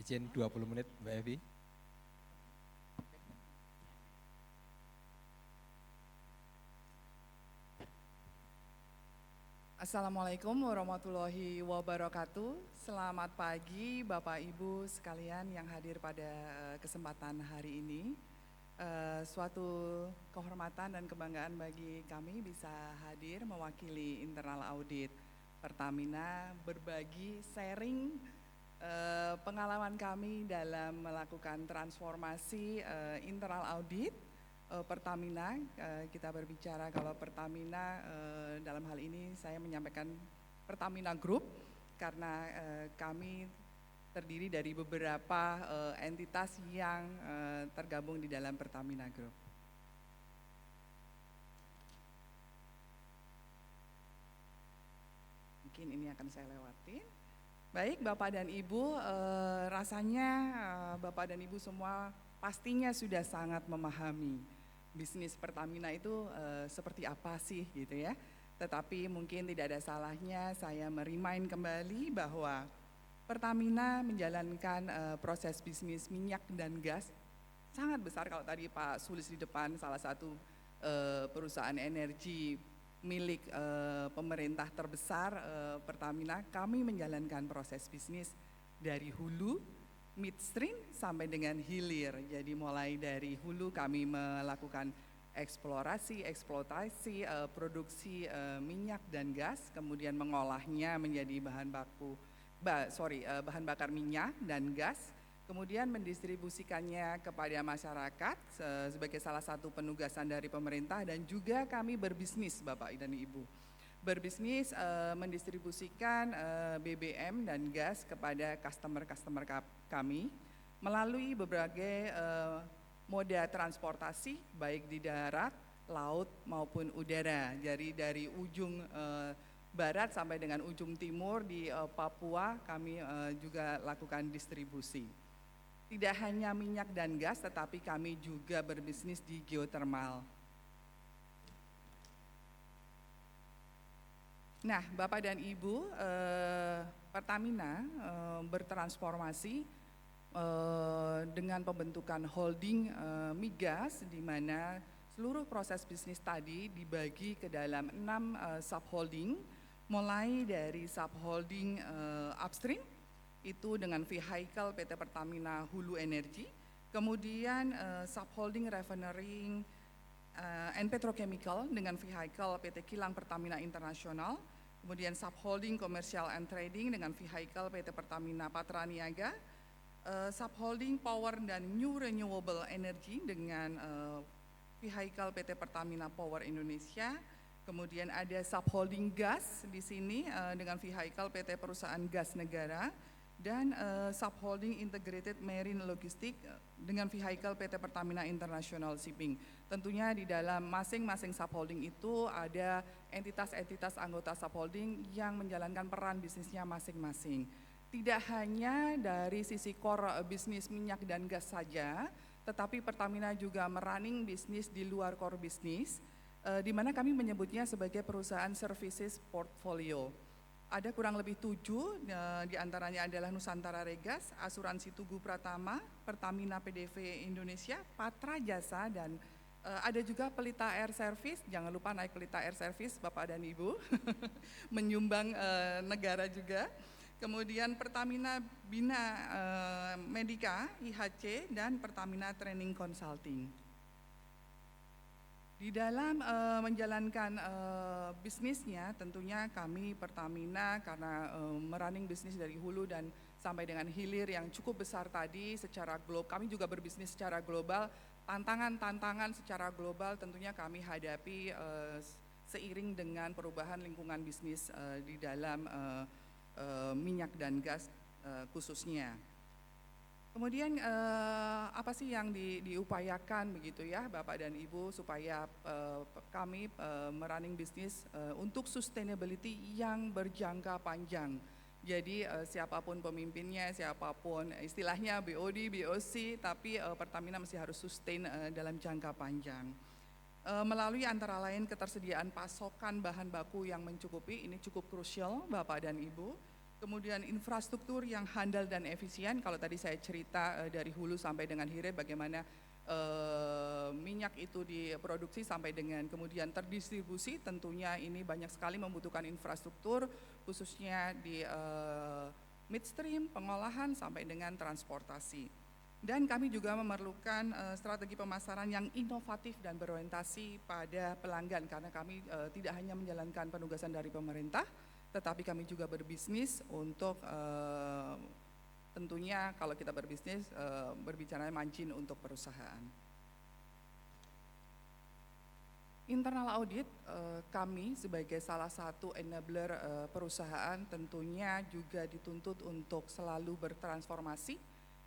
Izin 20 menit Mbak Evi. Assalamualaikum warahmatullahi wabarakatuh. Selamat pagi Bapak Ibu sekalian yang hadir pada kesempatan hari ini. Suatu kehormatan dan kebanggaan bagi kami bisa hadir mewakili internal audit Pertamina, berbagi sharing pengalaman kami dalam melakukan transformasi internal audit Pertamina. Kita berbicara kalau Pertamina, dalam hal ini saya menyampaikan Pertamina Group karena kami terdiri dari beberapa entitas yang tergabung di dalam Pertamina Group. Mungkin ini akan saya lewati. Baik Bapak dan Ibu, rasanya Bapak dan Ibu semua pastinya sudah sangat memahami bisnis Pertamina itu seperti apa sih gitu ya. Tetapi mungkin tidak ada salahnya saya merimain kembali bahwa Pertamina menjalankan proses bisnis minyak dan gas sangat besar. Kalau tadi Pak Sulis di depan salah satu perusahaan energi milik pemerintah terbesar Pertamina, kami menjalankan proses bisnis dari hulu, midstream sampai dengan hilir. Jadi mulai dari hulu kami melakukan eksplorasi, eksploitasi, produksi minyak dan gas, kemudian mengolahnya menjadi bahan bakar minyak dan gas, kemudian mendistribusikannya kepada masyarakat sebagai salah satu penugasan dari pemerintah, dan juga kami berbisnis Bapak dan Ibu. Berbisnis mendistribusikan BBM dan gas kepada customer-customer kami melalui berbagai moda transportasi baik di darat, laut maupun udara. Jadi dari ujung barat sampai dengan ujung timur di Papua kami juga lakukan distribusi. Tidak hanya minyak dan gas, tetapi kami juga berbisnis di geothermal. Nah, Bapak dan Ibu, Pertamina bertransformasi dengan pembentukan holding migas, di mana seluruh proses bisnis tadi dibagi ke dalam 6 subholding, mulai dari subholding upstream itu dengan vehicle PT Pertamina Hulu Energi, kemudian subholding refinery and petrochemical dengan vehicle PT Kilang Pertamina Internasional, kemudian subholding Commercial and Trading dengan vehicle PT Pertamina Patra Niaga, subholding Power dan New Renewable Energy dengan vehicle PT Pertamina Power Indonesia, kemudian ada subholding gas di sini dengan vehicle PT Perusahaan Gas Negara, dan subholding Integrated Marine Logistic dengan vehicle PT Pertamina International Shipping. Tentunya di dalam masing-masing subholding itu ada entitas-entitas anggota subholding yang menjalankan peran bisnisnya masing-masing. Tidak hanya dari sisi core bisnis minyak dan gas saja, tetapi Pertamina juga merunning bisnis di luar core bisnis, di mana kami menyebutnya sebagai perusahaan services portfolio. Ada kurang lebih 7, di antaranya adalah Nusantara Regas, Asuransi Tugu Pratama, Pertamina PDV Indonesia, Patra Jasa, dan ada juga Pelita Air Service. Jangan lupa naik Pelita Air Service Bapak dan Ibu, menyumbang negara juga. Kemudian Pertamina Bina Medica, IHC, dan Pertamina Training Consulting. Di dalam menjalankan bisnisnya, tentunya kami Pertamina karena merunning bisnis dari hulu dan sampai dengan hilir yang cukup besar tadi secara global, kami juga berbisnis secara global, tantangan-tantangan secara global tentunya kami hadapi seiring dengan perubahan lingkungan bisnis di dalam minyak dan gas khususnya. Kemudian apa sih yang diupayakan begitu ya Bapak dan Ibu supaya kami merunning bisnis untuk sustainability yang berjangka panjang. Jadi siapapun pemimpinnya, siapapun istilahnya BOD, BOC, tapi Pertamina mesti harus sustain dalam jangka panjang. Melalui antara lain ketersediaan pasokan bahan baku yang mencukupi, ini cukup krusial Bapak dan Ibu. Kemudian infrastruktur yang handal dan efisien, kalau tadi saya cerita dari hulu sampai dengan hilir bagaimana minyak itu diproduksi sampai dengan kemudian terdistribusi, tentunya ini banyak sekali membutuhkan infrastruktur khususnya di midstream, pengolahan sampai dengan transportasi. Dan kami juga memerlukan strategi pemasaran yang inovatif dan berorientasi pada pelanggan karena kami tidak hanya menjalankan penugasan dari pemerintah, tetapi kami juga berbisnis untuk tentunya kalau kita berbisnis berbicara margin untuk perusahaan. Internal audit kami sebagai salah satu enabler perusahaan tentunya juga dituntut untuk selalu bertransformasi,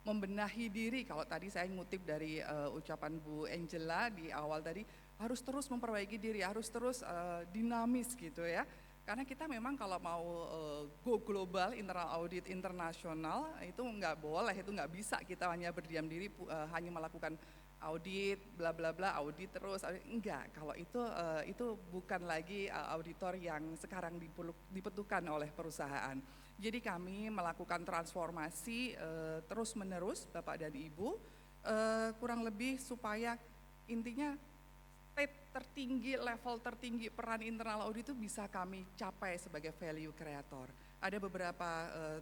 membenahi diri. Kalau tadi saya ngutip dari ucapan Bu Angela di awal tadi, harus terus memperbaiki diri, harus terus dinamis gitu ya. Karena kita memang kalau mau go global, internal audit internasional itu nggak boleh, itu nggak bisa kita hanya berdiam diri hanya melakukan audit, bla bla bla, audit terus, enggak. Kalau itu bukan lagi auditor yang sekarang dibutuhkan oleh perusahaan. Jadi kami melakukan transformasi terus menerus, Bapak dan Ibu, kurang lebih supaya intinya tertinggi, level tertinggi peran internal audit itu bisa kami capai sebagai value creator. Ada beberapa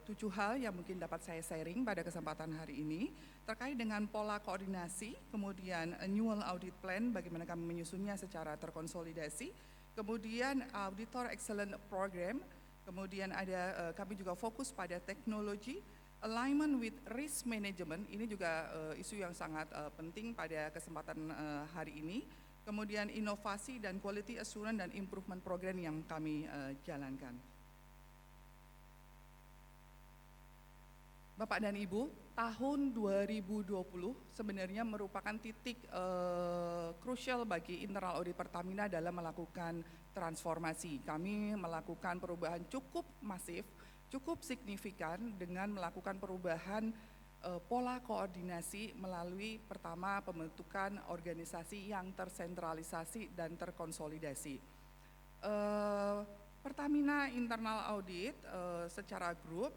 7 hal yang mungkin dapat saya sharing pada kesempatan hari ini terkait dengan pola koordinasi, kemudian annual audit plan, bagaimana kami menyusunnya secara terkonsolidasi, kemudian auditor excellent program, kemudian ada kami juga fokus pada teknologi, alignment with risk management, ini juga isu yang sangat penting pada kesempatan hari ini. Kemudian inovasi dan quality assurance dan improvement program yang kami jalankan. Bapak dan Ibu, tahun 2020 sebenarnya merupakan titik krusial bagi internal audit Pertamina dalam melakukan transformasi. Kami melakukan perubahan cukup masif, cukup signifikan dengan melakukan perubahan pola koordinasi melalui pertama pembentukan organisasi yang tersentralisasi dan terkonsolidasi. Pertamina Internal Audit secara grup,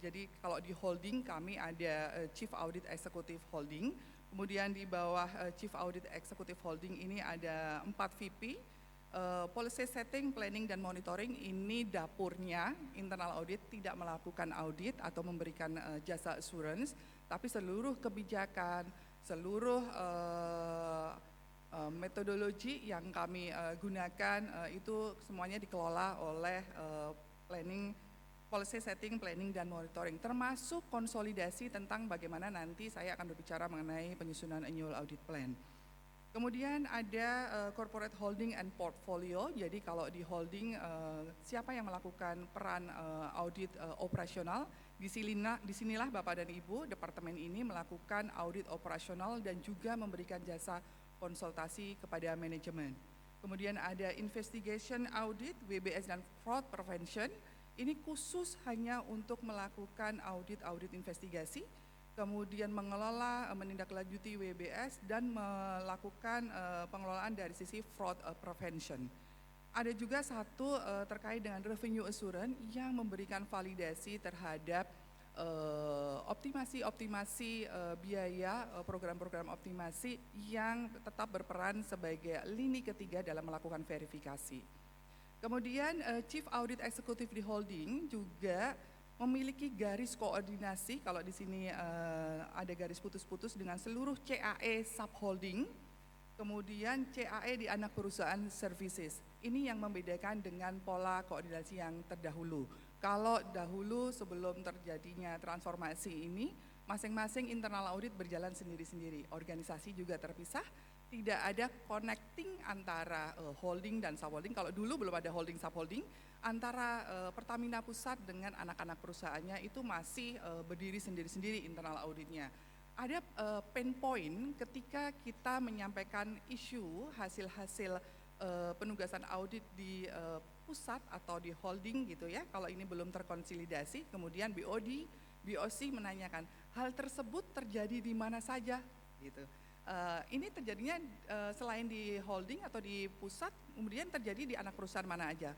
jadi kalau di holding kami ada Chief Audit Executive Holding, kemudian di bawah Chief Audit Executive Holding ini ada 4 VP, policy setting, planning, dan monitoring ini dapurnya internal audit tidak melakukan audit atau memberikan jasa assurance, tapi seluruh kebijakan, seluruh Metodologi yang kami gunakan itu semuanya dikelola oleh policy setting, planning, dan monitoring, termasuk konsolidasi tentang bagaimana nanti saya akan berbicara mengenai penyusunan annual audit plan. Kemudian ada corporate holding and portfolio, jadi kalau di holding siapa yang melakukan peran audit operasional, disinilah Bapak dan Ibu, departemen ini melakukan audit operasional dan juga memberikan jasa konsultasi kepada manajemen. Kemudian ada investigation audit, WBS dan fraud prevention, ini khusus hanya untuk melakukan audit investigasi, kemudian mengelola, menindaklanjuti WBS dan melakukan pengelolaan dari sisi fraud prevention. Ada juga satu terkait dengan revenue assurance yang memberikan validasi terhadap optimasi biaya, program-program optimasi yang tetap berperan sebagai lini ketiga dalam melakukan verifikasi. Kemudian Chief Audit Executive di holding juga memiliki garis koordinasi, kalau di sini ada garis putus-putus dengan seluruh CAE subholding, kemudian CAE di anak perusahaan services. Ini yang membedakan dengan pola koordinasi yang terdahulu. Kalau dahulu sebelum terjadinya transformasi ini, masing-masing internal audit berjalan sendiri-sendiri, organisasi juga terpisah, tidak ada connecting antara holding dan subholding. Kalau dulu belum ada holding subholding, antara Pertamina Pusat dengan anak-anak perusahaannya itu masih berdiri sendiri-sendiri internal auditnya. Ada pain point ketika kita menyampaikan isu hasil-hasil penugasan audit di pusat atau di holding gitu ya, kalau ini belum terkonsolidasi, kemudian BOC menanyakan hal tersebut terjadi di mana saja gitu. Ini terjadinya selain di holding atau di pusat, kemudian terjadi di anak perusahaan mana aja.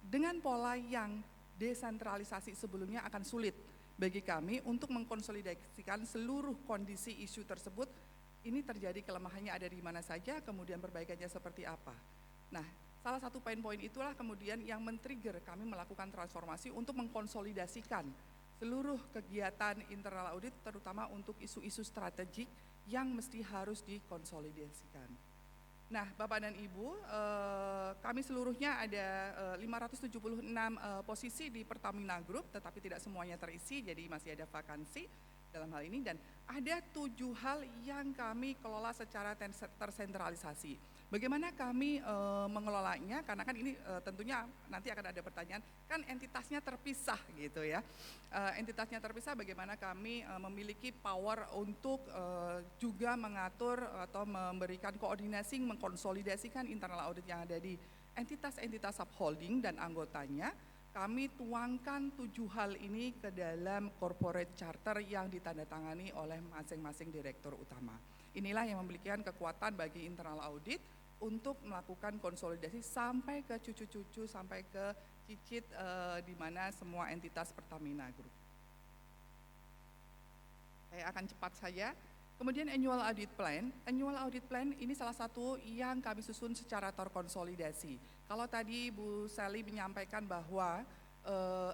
Dengan pola yang desentralisasi sebelumnya akan sulit bagi kami untuk mengkonsolidasikan seluruh kondisi isu tersebut. Ini terjadi kelemahannya ada di mana saja, kemudian perbaikannya seperti apa. Nah, salah satu poin-poin itulah kemudian yang men-trigger kami melakukan transformasi untuk mengkonsolidasikan seluruh kegiatan internal audit, terutama untuk isu-isu strategik yang mesti harus dikonsolidasikan. Nah, Bapak dan Ibu, kami seluruhnya ada 576 posisi di Pertamina Group, tetapi tidak semuanya terisi, jadi masih ada vakansi dalam hal ini, dan ada 7 hal yang kami kelola secara tersentralisasi. Bagaimana kami mengelolanya, karena kan ini tentunya nanti akan ada pertanyaan, kan entitasnya terpisah gitu ya. Entitasnya terpisah, bagaimana kami memiliki power untuk juga mengatur atau memberikan koordinasi, mengkonsolidasikan internal audit yang ada di entitas-entitas subholding dan anggotanya. Kami tuangkan 7 hal ini ke dalam corporate charter yang ditandatangani oleh masing-masing direktur utama. Inilah yang memberikan kekuatan bagi internal audit untuk melakukan konsolidasi sampai ke cucu-cucu, sampai ke cicit di mana semua entitas Pertamina Group. Saya akan cepat saja. Kemudian annual audit plan. Annual audit plan ini salah satu yang kami susun secara terkonsolidasi. Kalau tadi Bu Sally menyampaikan bahwa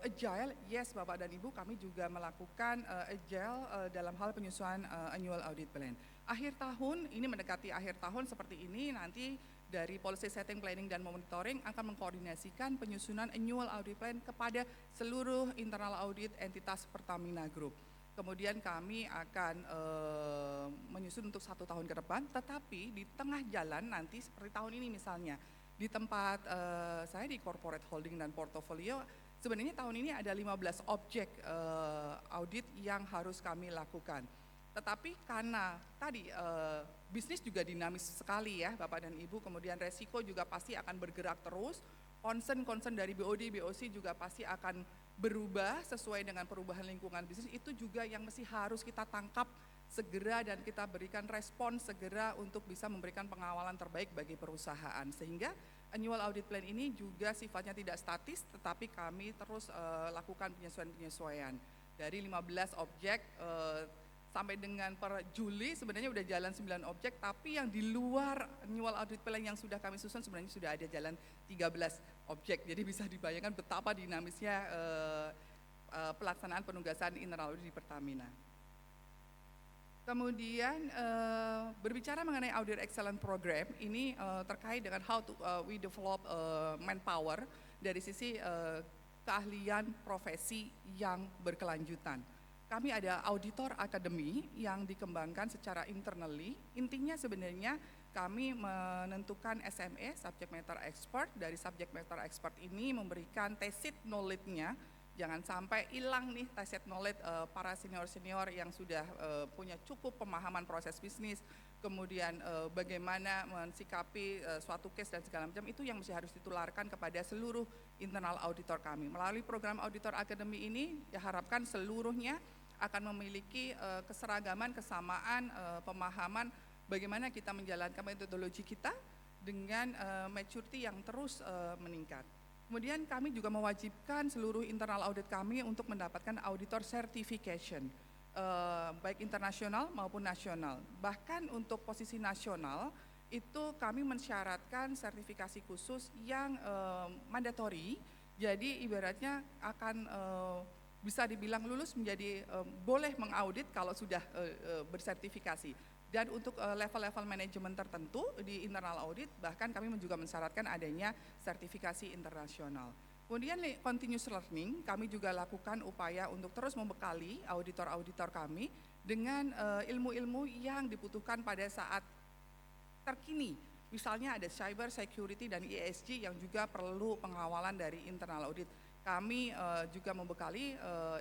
agile, yes Bapak dan Ibu, kami juga melakukan agile dalam hal penyusunan annual audit plan. Akhir tahun, ini mendekati akhir tahun seperti ini, nanti dari policy setting, planning, dan monitoring akan mengkoordinasikan penyusunan annual audit plan kepada seluruh internal audit entitas Pertamina Group. Kemudian kami akan menyusun untuk 1 tahun ke depan, tetapi di tengah jalan nanti seperti tahun ini misalnya, di tempat saya di corporate holding dan portfolio, sebenarnya tahun ini ada 15 objek audit yang harus kami lakukan. Tetapi karena tadi bisnis juga dinamis sekali ya Bapak dan Ibu, kemudian resiko juga pasti akan bergerak terus, concern dari BOD, BOC juga pasti akan berubah sesuai dengan perubahan lingkungan bisnis, itu juga yang mesti harus kita tangkap segera dan kita berikan respon segera untuk bisa memberikan pengawalan terbaik bagi perusahaan. Sehingga annual audit plan ini juga sifatnya tidak statis, tetapi kami terus lakukan penyesuaian-penyesuaian. Dari 15 objek sampai dengan per Juli sebenarnya udah jalan 9 objek, tapi yang di luar annual audit plan yang sudah kami susun sebenarnya sudah ada jalan 13 objek. Jadi bisa dibayangkan betapa dinamisnya pelaksanaan penugasan internal audit di Pertamina. Kemudian berbicara mengenai Audit Excellence Program, ini terkait dengan how to we develop manpower dari sisi keahlian profesi yang berkelanjutan. Kami ada Auditor Academy yang dikembangkan secara internally. Intinya sebenarnya kami menentukan SME, Subject Matter Expert. Dari Subject Matter Expert ini memberikan tacit knowledge-nya. Jangan sampai hilang nih tacit knowledge para senior-senior yang sudah punya cukup pemahaman proses bisnis, kemudian bagaimana mensikapi suatu case dan segala macam, itu yang mesti harus ditularkan kepada seluruh internal auditor kami. Melalui program Auditor Academy ini diharapkan seluruhnya akan memiliki keseragaman, kesamaan, pemahaman bagaimana kita menjalankan metodologi kita dengan maturity yang terus meningkat. Kemudian kami juga mewajibkan seluruh internal audit kami untuk mendapatkan auditor certification, baik internasional maupun nasional. Bahkan untuk posisi nasional, itu kami mensyaratkan sertifikasi khusus yang mandatory, jadi ibaratnya akan bisa dibilang lulus menjadi boleh mengaudit kalau sudah bersertifikasi. Dan untuk level-level manajemen tertentu di internal audit, bahkan kami juga mensyaratkan adanya sertifikasi internasional. Kemudian continuous learning, kami juga lakukan upaya untuk terus membekali auditor-auditor kami dengan ilmu-ilmu yang dibutuhkan pada saat terkini. Misalnya ada cyber security dan ESG yang juga perlu pengawalan dari internal audit. Kami juga membekali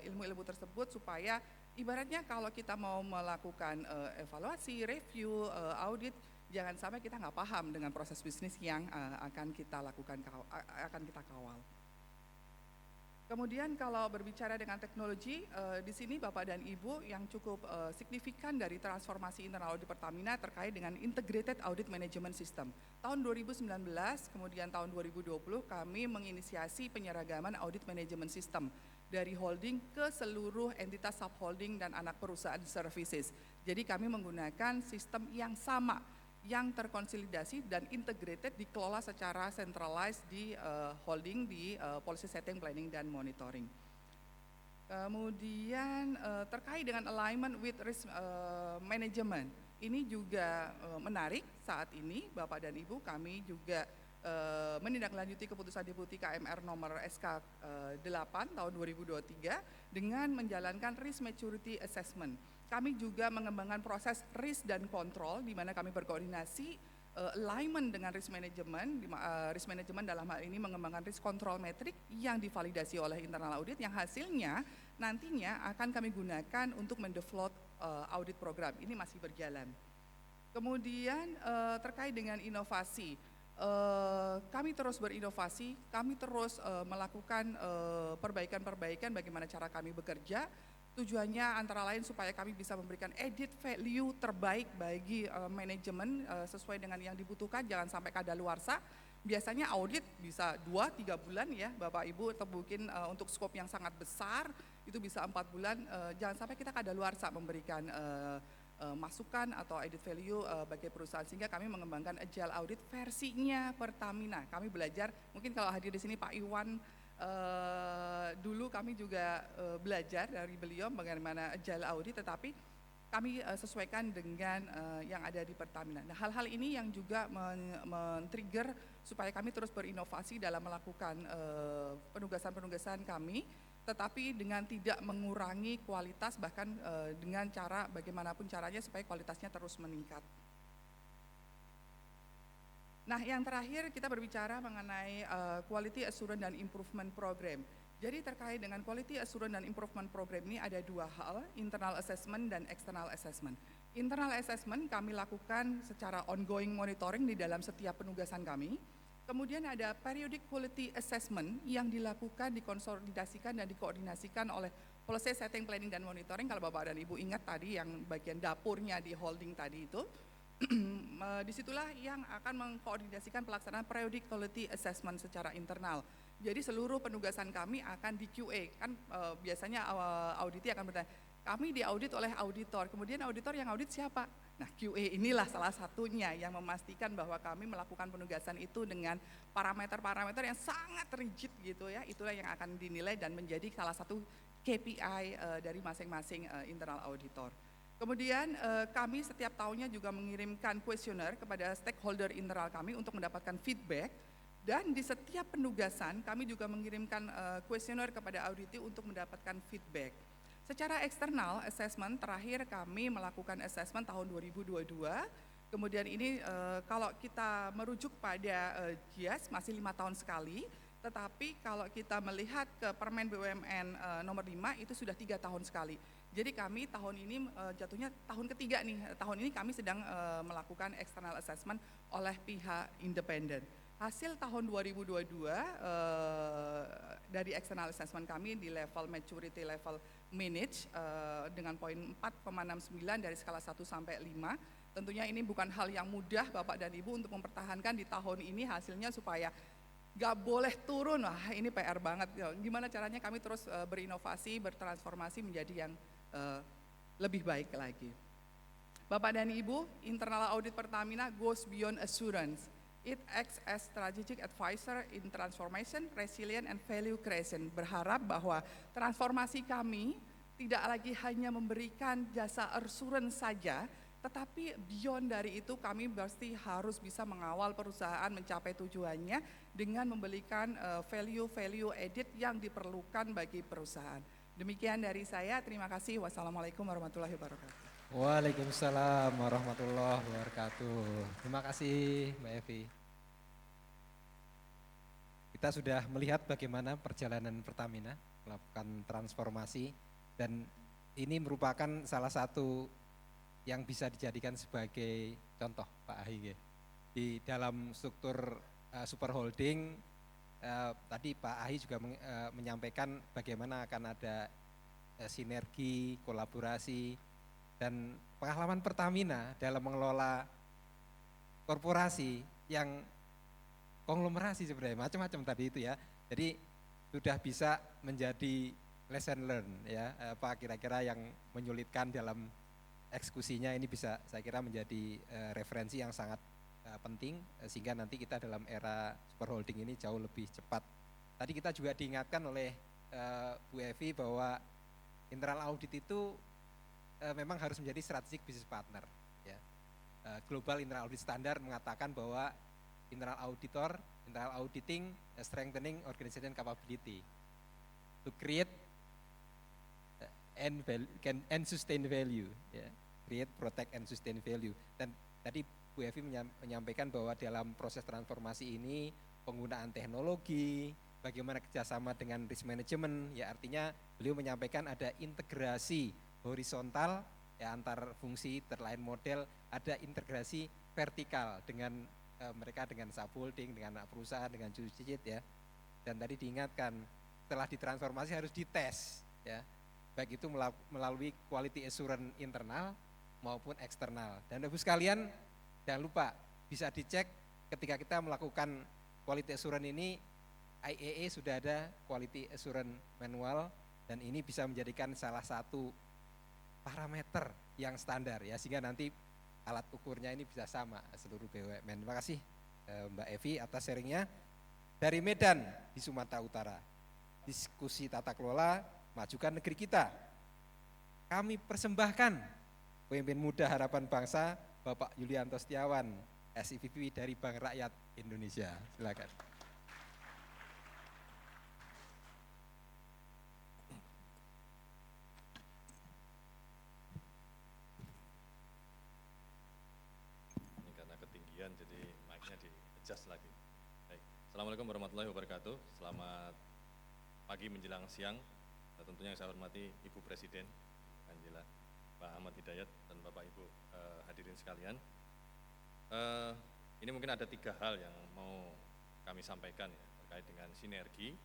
ilmu-ilmu tersebut supaya ibaratnya kalau kita mau melakukan evaluasi, review, audit, jangan sampai kita nggak paham dengan proses bisnis yang akan kita lakukan, akan kita kawal. Kemudian kalau berbicara dengan teknologi, di sini Bapak dan Ibu yang cukup signifikan dari transformasi internal audit Pertamina terkait dengan Integrated Audit Management System. Tahun 2019, kemudian tahun 2020 kami menginisiasi penyeragaman Audit Management System dari holding ke seluruh entitas subholding dan anak perusahaan services. Jadi kami menggunakan sistem yang sama, yang terkonsolidasi dan integrated dikelola secara centralized di holding, di policy setting, planning, dan monitoring. Kemudian terkait dengan alignment with risk management, ini juga menarik saat ini Bapak dan Ibu, kami juga menindaklanjuti keputusan Deputi KMR nomor SK 8 tahun 2023 dengan menjalankan risk maturity assessment. Kami juga mengembangkan proses risk dan kontrol di mana kami berkoordinasi alignment dengan risk management. Risk management dalam hal ini mengembangkan risk control metric yang divalidasi oleh internal audit yang hasilnya nantinya akan kami gunakan untuk mendevelop audit program. Ini masih berjalan. Kemudian terkait dengan inovasi, kami terus berinovasi, kami terus melakukan perbaikan-perbaikan bagaimana cara kami bekerja. Tujuannya antara lain supaya kami bisa memberikan added value terbaik bagi manajemen sesuai dengan yang dibutuhkan, jangan sampai kadaluarsa. Biasanya audit bisa 2-3 bulan ya Bapak Ibu, atau mungkin untuk scope yang sangat besar itu bisa 4 bulan, jangan sampai kita kadaluarsa memberikan masukan atau added value bagi perusahaan, sehingga kami mengembangkan agile audit versinya Pertamina. Kami belajar, mungkin kalau hadir di sini Pak Iwan, dulu kami juga belajar dari beliau bagaimana agile audit, tetapi kami sesuaikan dengan yang ada di Pertamina. Nah, hal-hal ini yang juga men-trigger supaya kami terus berinovasi dalam melakukan penugasan-penugasan kami, tetapi dengan tidak mengurangi kualitas, bahkan dengan cara bagaimanapun caranya supaya kualitasnya terus meningkat. Nah, yang terakhir kita berbicara mengenai Quality Assurance dan Improvement Program. Jadi terkait dengan Quality Assurance dan Improvement Program ini ada dua hal, internal assessment dan external assessment. Internal assessment kami lakukan secara ongoing monitoring di dalam setiap penugasan kami. Kemudian ada periodic quality assessment yang dilakukan, dikonsolidasikan dan dikoordinasikan oleh policy setting, planning, dan monitoring. Kalau Bapak dan Ibu ingat tadi yang bagian dapurnya di holding tadi itu, disitulah yang akan mengkoordinasikan pelaksanaan periodic quality assessment secara internal. Jadi seluruh penugasan kami akan di QA, kan biasanya auditi akan bertanya, kami diaudit oleh auditor, kemudian auditor yang audit siapa? Nah, QA inilah salah satunya yang memastikan bahwa kami melakukan penugasan itu dengan parameter-parameter yang sangat rigid gitu ya, itulah yang akan dinilai dan menjadi salah satu KPI dari masing-masing internal auditor. Kemudian kami setiap tahunnya juga mengirimkan kuesioner kepada stakeholder internal kami untuk mendapatkan feedback, dan di setiap penugasan kami juga mengirimkan kuesioner kepada auditi untuk mendapatkan feedback. Secara eksternal assessment terakhir kami melakukan assessment tahun 2022. Kemudian ini kalau kita merujuk pada GIAS masih 5 tahun sekali, tetapi kalau kita melihat ke Permen BUMN nomor 5 itu sudah 3 tahun sekali. Jadi kami tahun ini jatuhnya tahun ketiga nih, tahun ini kami sedang melakukan external assessment oleh pihak independen. Hasil tahun 2022 dari external assessment kami di level maturity level manage dengan poin 4,69 dari skala 1 sampai 5. Tentunya ini bukan hal yang mudah Bapak dan Ibu untuk mempertahankan di tahun ini hasilnya supaya gak boleh turun. Wah, ini PR banget. Gimana caranya kami terus berinovasi, bertransformasi menjadi yang lebih baik lagi. Bapak dan Ibu, internal audit Pertamina goes beyond assurance. It acts as strategic advisor in transformation, resilient, and value creation. Berharap bahwa transformasi kami tidak lagi hanya memberikan jasa assurance saja, tetapi beyond dari itu kami pasti harus bisa mengawal perusahaan mencapai tujuannya dengan memberikan value added yang diperlukan bagi perusahaan. Demikian dari saya, terima kasih. Wassalamualaikum warahmatullahi wabarakatuh. Waalaikumsalam warahmatullahi wabarakatuh. Terima kasih Mbak Evi. Kita sudah melihat bagaimana perjalanan Pertamina melakukan transformasi, dan ini merupakan salah satu yang bisa dijadikan sebagai contoh Pak Ahi. Di dalam struktur super holding, tadi Pak Ahi juga menyampaikan bagaimana akan ada sinergi, kolaborasi, dan pengalaman Pertamina dalam mengelola korporasi yang konglomerasi sebenarnya macam-macam tadi itu ya. Jadi sudah bisa menjadi lesson learn ya, apa kira-kira yang menyulitkan dalam eksekusinya ini bisa saya kira menjadi referensi yang sangat penting sehingga nanti kita dalam era super holding ini jauh lebih cepat. Tadi kita juga diingatkan oleh Bu Evi bahwa internal audit itu memang harus menjadi strategic business partner. Ya. Global Internal Audit Standard mengatakan bahwa internal auditing, strengthening organization capability to create and sustain value. Ya. Create, protect, and sustain value. Dan tadi Bu Evi menyampaikan bahwa dalam proses transformasi ini penggunaan teknologi, bagaimana kerjasama dengan risk management, ya artinya beliau menyampaikan ada integrasi horizontal ya antar fungsi terlain model, ada integrasi vertikal dengan mereka dengan subholding, dengan anak perusahaan, dengan juru cicit ya. Dan tadi diingatkan setelah ditransformasi harus dites ya, baik itu melalui quality assurance internal maupun eksternal. Dan Ibu sekalian jangan lupa bisa dicek ketika kita melakukan quality assurance ini, IAA sudah ada quality assurance manual, dan ini bisa menjadikan salah satu parameter yang standar ya, sehingga nanti alat ukurnya ini bisa sama seluruh BUMN. Terima kasih Mbak Evi atas sharingnya. Dari Medan di Sumatera Utara, diskusi tata kelola majukan negeri kita. Kami persembahkan pemimpin muda harapan bangsa Bapak Yulianto Setiawan, SIVP dari Bank Rakyat Indonesia. Silakan. Ini karena ketinggian jadi mic-nya di-adjust lagi. Baik. Assalamualaikum warahmatullahi wabarakatuh. Selamat pagi menjelang siang. Tentunya yang saya hormati Ibu Presiden Angela, Pak Ahmad Hidayat, dan Bapak Ibu hadirin sekalian. Ini mungkin ada 3 hal yang mau kami sampaikan ya, terkait dengan sinergi,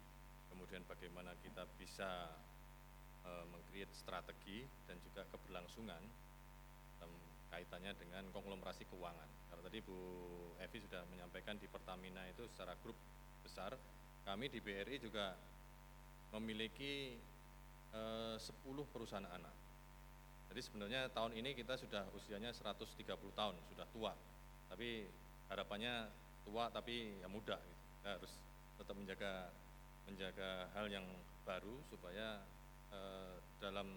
kemudian bagaimana kita bisa meng-create strategi dan juga keberlangsungan dalam kaitannya dengan konglomerasi keuangan. Karena tadi Bu Evi sudah menyampaikan di Pertamina itu secara grup besar, kami di BRI juga memiliki 10 perusahaan anak. Jadi sebenarnya tahun ini kita sudah usianya 130 tahun, sudah tua. Tapi harapannya tua tapi ya muda gitu. Kita harus tetap menjaga hal yang baru supaya dalam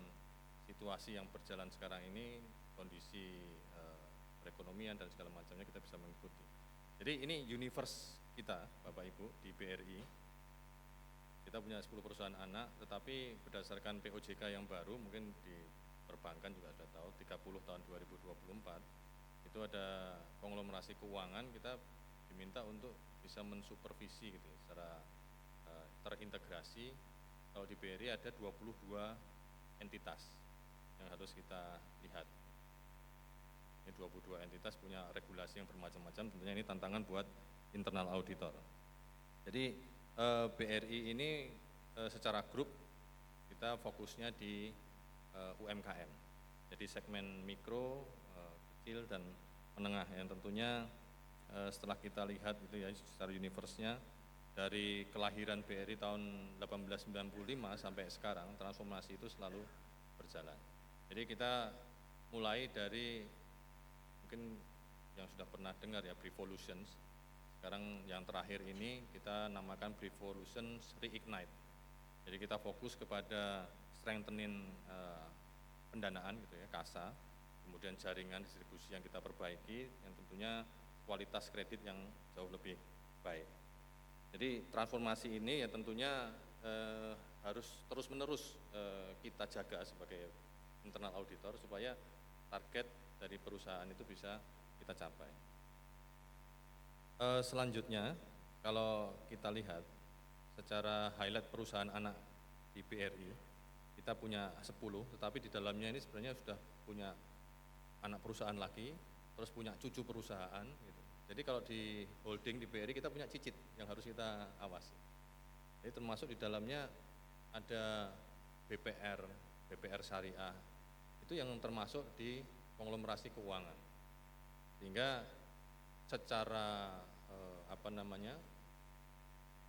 situasi yang berjalan sekarang ini, kondisi perekonomian dan segala macamnya kita bisa mengikuti. Jadi ini universe kita, Bapak Ibu, di BRI. Kita punya 10 perusahaan anak, tetapi berdasarkan POJK yang baru, mungkin di perbankan juga sudah tahu, 30 tahun 2024, itu ada konglomerasi keuangan, kita diminta untuk bisa mensupervisi gitu, secara terintegrasi. Kalau di BRI ada 22 entitas yang harus kita lihat. Ini 22 entitas punya regulasi yang bermacam-macam, tentunya ini tantangan buat internal auditor. Jadi BRI ini secara grup kita fokusnya di UMKM. Jadi segmen mikro, kecil dan menengah yang tentunya setelah kita lihat itu ya secara universe-nya dari kelahiran BRI tahun 1895 sampai sekarang transformasi itu selalu berjalan. Jadi kita mulai dari mungkin yang sudah pernah dengar ya Brivolutions. Sekarang yang terakhir ini kita namakan Brivolutions Reignite. Jadi kita fokus kepada strengthening pendanaan gitu ya, kasa, kemudian jaringan distribusi yang kita perbaiki, yang tentunya kualitas kredit yang jauh lebih baik. Jadi transformasi ini ya tentunya harus terus-menerus kita jaga sebagai internal auditor supaya target dari perusahaan itu bisa kita capai. Selanjutnya, kalau kita lihat secara highlight perusahaan anak di BRI, kita punya 10, tetapi di dalamnya ini sebenarnya sudah punya anak perusahaan lagi, terus punya cucu perusahaan. Gitu. Jadi kalau di holding di BRI kita punya cicit yang harus kita awasi. Jadi termasuk di dalamnya ada BPR Syariah, itu yang termasuk di konglomerasi keuangan. Sehingga secara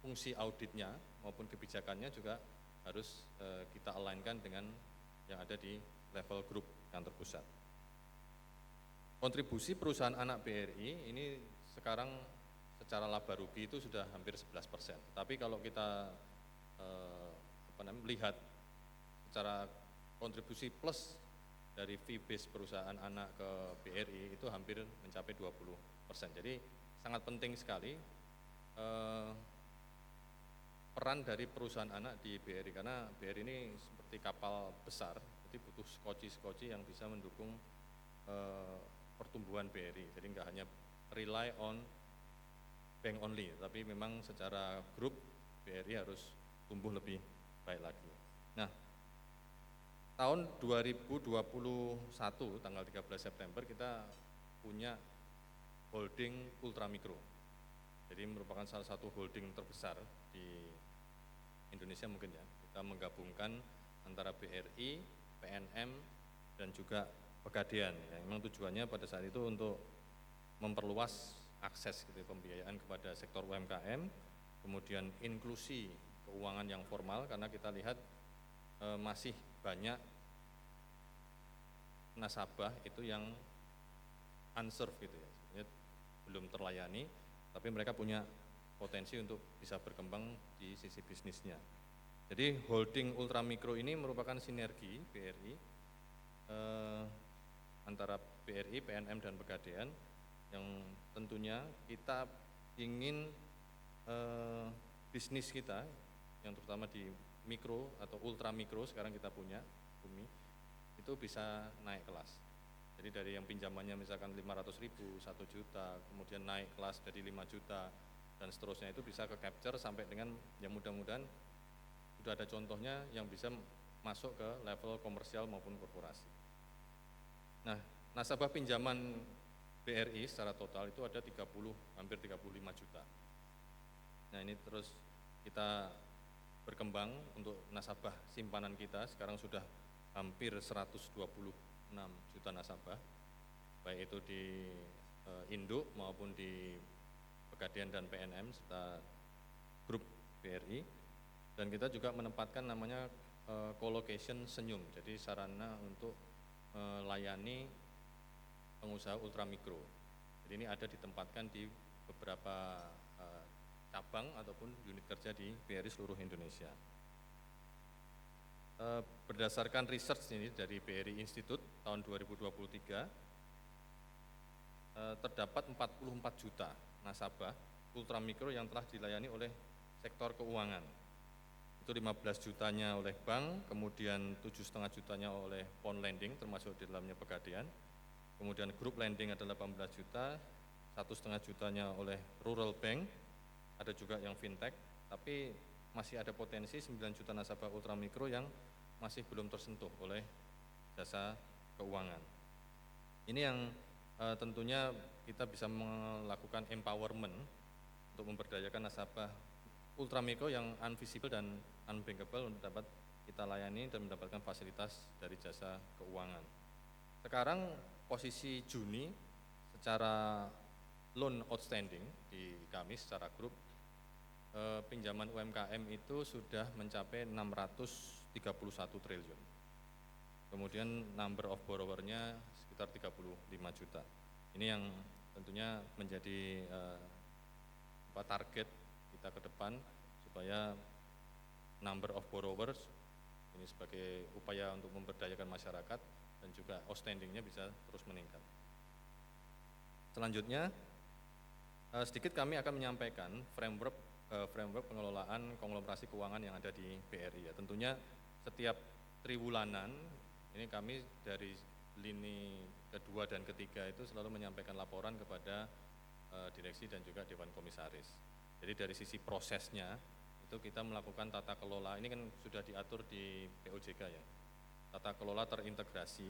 fungsi auditnya maupun kebijakannya juga harus kita align-kan dengan yang ada di level grup kantor pusat. Kontribusi perusahaan anak BRI ini sekarang secara laba rugi itu sudah hampir 11%. Tapi kalau kita melihat secara kontribusi plus dari fee base perusahaan anak ke BRI itu hampir mencapai 20%. Jadi sangat penting sekali peran dari perusahaan anak di BRI, karena BRI ini seperti kapal besar, jadi butuh skoci-skoci yang bisa mendukung pertumbuhan BRI. Jadi nggak hanya rely on bank only, tapi memang secara grup BRI harus tumbuh lebih baik lagi. Nah, tahun 2021 tanggal 13 September kita punya holding ultramikro. Jadi merupakan salah satu holding terbesar di Indonesia mungkin ya. Kita menggabungkan antara BRI, PNM dan juga Pegadaian. Ya, memang tujuannya pada saat itu untuk memperluas akses gitu, pembiayaan kepada sektor UMKM, kemudian inklusi keuangan yang formal, karena kita lihat masih banyak nasabah itu yang unserved gitu ya, sebenarnya belum terlayani, tapi mereka punya potensi untuk bisa berkembang di sisi bisnisnya. Jadi holding ultramikro ini merupakan sinergi BRI antara BRI, PNM dan Pegadaian, yang tentunya kita ingin bisnis kita yang terutama di mikro atau ultramikro sekarang kita punya Bumi itu bisa naik kelas. Jadi dari yang pinjamannya misalkan 500.000, 1 juta, kemudian naik kelas dari 5 juta dan seterusnya, itu bisa ke capture sampai dengan yang mudah-mudahan sudah ada contohnya yang bisa masuk ke level komersial maupun korporasi. Nah, nasabah pinjaman BRI secara total itu ada hampir 35 juta. Nah, ini terus kita berkembang untuk nasabah simpanan kita, sekarang sudah hampir 126 juta nasabah, baik itu di induk maupun di Pegadaian dan PNM serta grup BRI. Dan kita juga menempatkan namanya co-location senyum, jadi sarana untuk melayani pengusaha ultramikro. Jadi ini ada ditempatkan di beberapa cabang ataupun unit kerja di BRI seluruh Indonesia. Berdasarkan research ini dari BRI Institute tahun 2023, terdapat 44 juta nasabah ultramikro yang telah dilayani oleh sektor keuangan. Itu 15 jutanya oleh bank, kemudian 7,5 jutanya oleh pawn lending termasuk di dalamnya Pegadaian, kemudian grup lending adalah 18 juta, 1,5 jutanya oleh rural bank, ada juga yang fintech, tapi masih ada potensi 9 juta nasabah ultramikro yang masih belum tersentuh oleh jasa keuangan. Ini yang tentunya kita bisa melakukan empowerment untuk memberdayakan nasabah ultramikro yang invisible dan unbankable untuk dapat kita layani dan mendapatkan fasilitas dari jasa keuangan. Sekarang posisi Juni secara loan outstanding di kami secara grup, pinjaman UMKM itu sudah mencapai 631 triliun. Kemudian number of borrower-nya sekitar 35 juta. Ini yang tentunya menjadi target kita ke depan supaya number of borrowers ini sebagai upaya untuk memberdayakan masyarakat dan juga outstanding-nya bisa terus meningkat. Selanjutnya sedikit kami akan menyampaikan framework pengelolaan konglomerasi keuangan yang ada di BRI. Ya, tentunya setiap triwulanan ini kami dari lini kedua dan ketiga itu selalu menyampaikan laporan kepada direksi dan juga dewan komisaris. Jadi dari sisi prosesnya itu kita melakukan tata kelola, ini kan sudah diatur di POJK ya, tata kelola terintegrasi.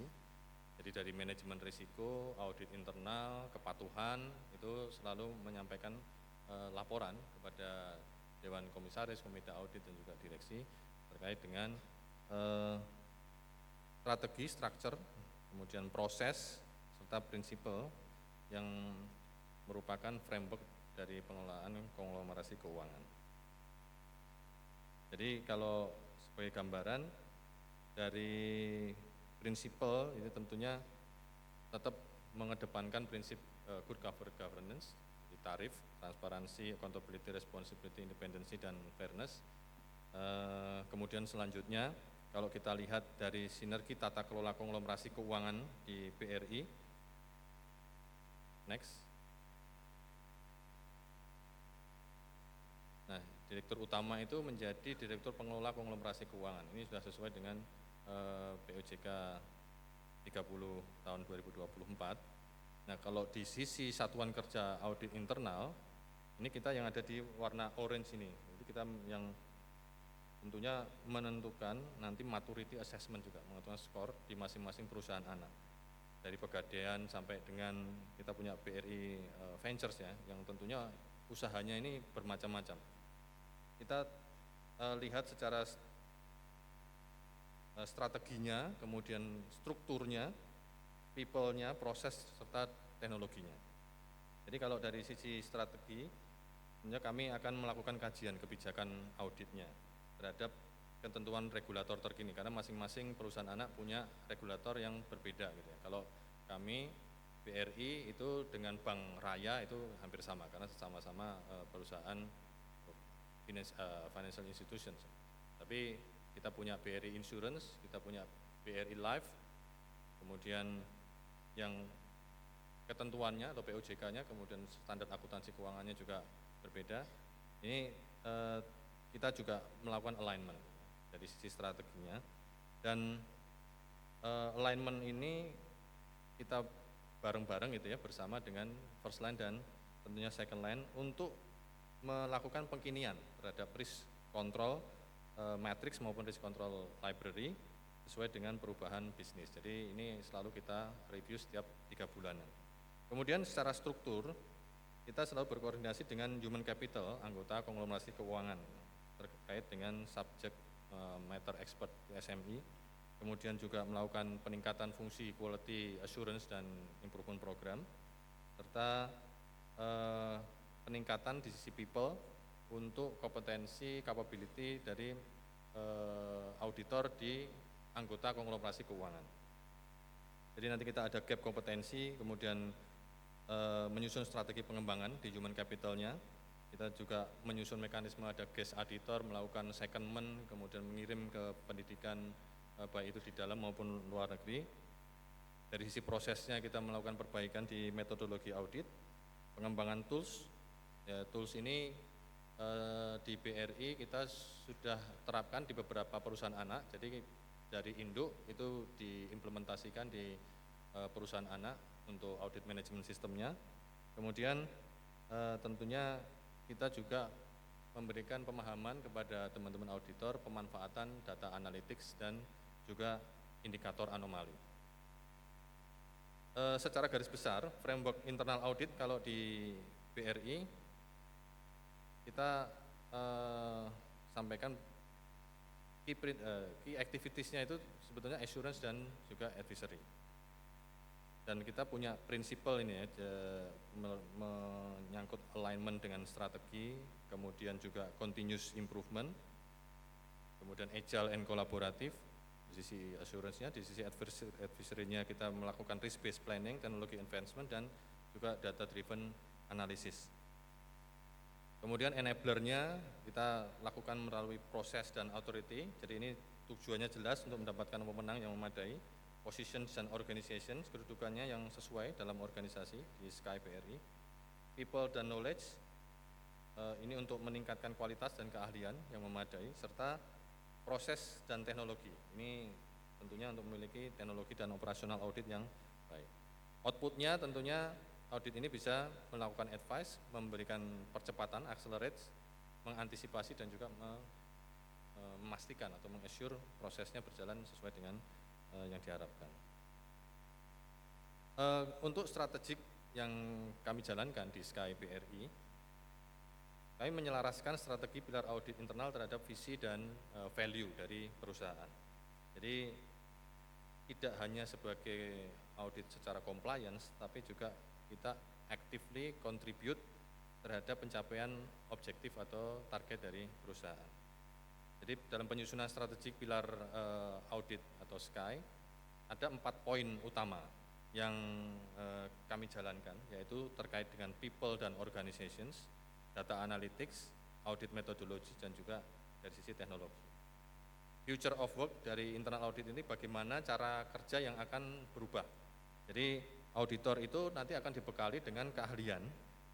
Jadi dari manajemen risiko, audit internal, kepatuhan itu selalu menyampaikan laporan kepada dewan komisaris, komite audit dan juga direksi terkait dengan strategi, structure, kemudian proses serta prinsipal yang merupakan framework dari pengelolaan konglomerasi keuangan. Jadi kalau sebagai gambaran dari prinsipal itu tentunya tetap mengedepankan prinsip good corporate governance di tarif, transparansi, accountability, responsibility, independensi dan fairness. Kemudian selanjutnya kalau kita lihat dari sinergi tata kelola konglomerasi keuangan di BRI, next. Nah, direktur utama itu menjadi direktur pengelola konglomerasi keuangan. Ini sudah sesuai dengan POJK 30 tahun 2024. Nah, kalau di sisi satuan kerja audit internal, ini kita yang ada di warna orange ini. Jadi kita yang tentunya menentukan nanti maturity assessment juga, menentukan skor di masing-masing perusahaan anak. Dari Pegadaian sampai dengan kita punya BRI Ventures ya, yang tentunya usahanya ini bermacam-macam. Kita lihat secara strateginya, kemudian strukturnya, people-nya, proses serta teknologinya. Jadi kalau dari sisi strategi, tentunya kami akan melakukan kajian kebijakan auditnya terhadap ketentuan regulator terkini, karena masing-masing perusahaan anak punya regulator yang berbeda gitu ya. Kalau kami BRI itu dengan Bank Raya itu hampir sama karena sama-sama perusahaan financial institutions. Tapi kita punya BRI Insurance, kita punya BRI Life, kemudian yang ketentuannya atau POJK-nya, kemudian standar akuntansi keuangannya juga berbeda. Ini kita juga melakukan alignment dari sisi strateginya, dan alignment ini kita bareng-bareng gitu ya bersama dengan first line dan tentunya second line untuk melakukan pengkinian terhadap risk control matrix maupun risk control library sesuai dengan perubahan bisnis. Jadi ini selalu kita review setiap 3 bulanan. Kemudian secara struktur kita selalu berkoordinasi dengan human capital anggota konglomerasi keuangan terkait dengan subject matter expert SME, kemudian juga melakukan peningkatan fungsi quality assurance dan improvement program, serta peningkatan di sisi people untuk kompetensi capability dari auditor di anggota konglomerasi keuangan. Jadi nanti kita ada gap kompetensi, kemudian menyusun strategi pengembangan di human capitalnya, Kita juga menyusun mekanisme ada guest auditor, melakukan secondment, kemudian mengirim ke pendidikan baik itu di dalam maupun luar negeri. Dari sisi prosesnya kita melakukan perbaikan di metodologi audit, pengembangan tools. Ya, tools ini di BRI kita sudah terapkan di beberapa perusahaan anak. Jadi dari induk itu diimplementasikan di perusahaan anak untuk audit management sistemnya. Kemudian tentunya kita juga memberikan pemahaman kepada teman-teman auditor pemanfaatan data analytics dan juga indikator anomali. Secara garis besar, framework internal audit kalau di BRI kita sampaikan key activitiesnya itu sebetulnya assurance dan juga advisory. Dan kita punya prinsipal ini ya, menyangkut alignment dengan strategi, kemudian juga continuous improvement, kemudian agile and collaborative, di sisi assurance-nya, di sisi advisory-nya kita melakukan risk-based planning, technology advancement, dan juga data-driven analysis. Kemudian enabler-nya kita lakukan melalui proses dan authority, jadi ini tujuannya jelas untuk mendapatkan pemenang yang memadai, positions dan organizations, kedudukannya yang sesuai dalam organisasi di Sky BRI, people dan knowledge, ini untuk meningkatkan kualitas dan keahlian yang memadai, serta proses dan teknologi, ini tentunya untuk memiliki teknologi dan operasional audit yang baik. Outputnya tentunya audit ini bisa melakukan advice, memberikan percepatan, accelerate, mengantisipasi dan juga memastikan atau mengassure prosesnya berjalan sesuai dengan yang diharapkan. Untuk strategik yang kami jalankan di Sky BRI, kami menyelaraskan strategi pilar audit internal terhadap visi dan value dari perusahaan. Jadi tidak hanya sebagai audit secara compliance, tapi juga kita actively contribute terhadap pencapaian objektif atau target dari perusahaan. Jadi dalam penyusunan strategi pilar audit atau Sky, ada 4 poin utama yang kami jalankan, yaitu terkait dengan people dan organizations, data analytics, audit methodology, dan juga dari sisi teknologi. Future of work dari internal audit ini bagaimana cara kerja yang akan berubah. Jadi auditor itu nanti akan dibekali dengan keahlian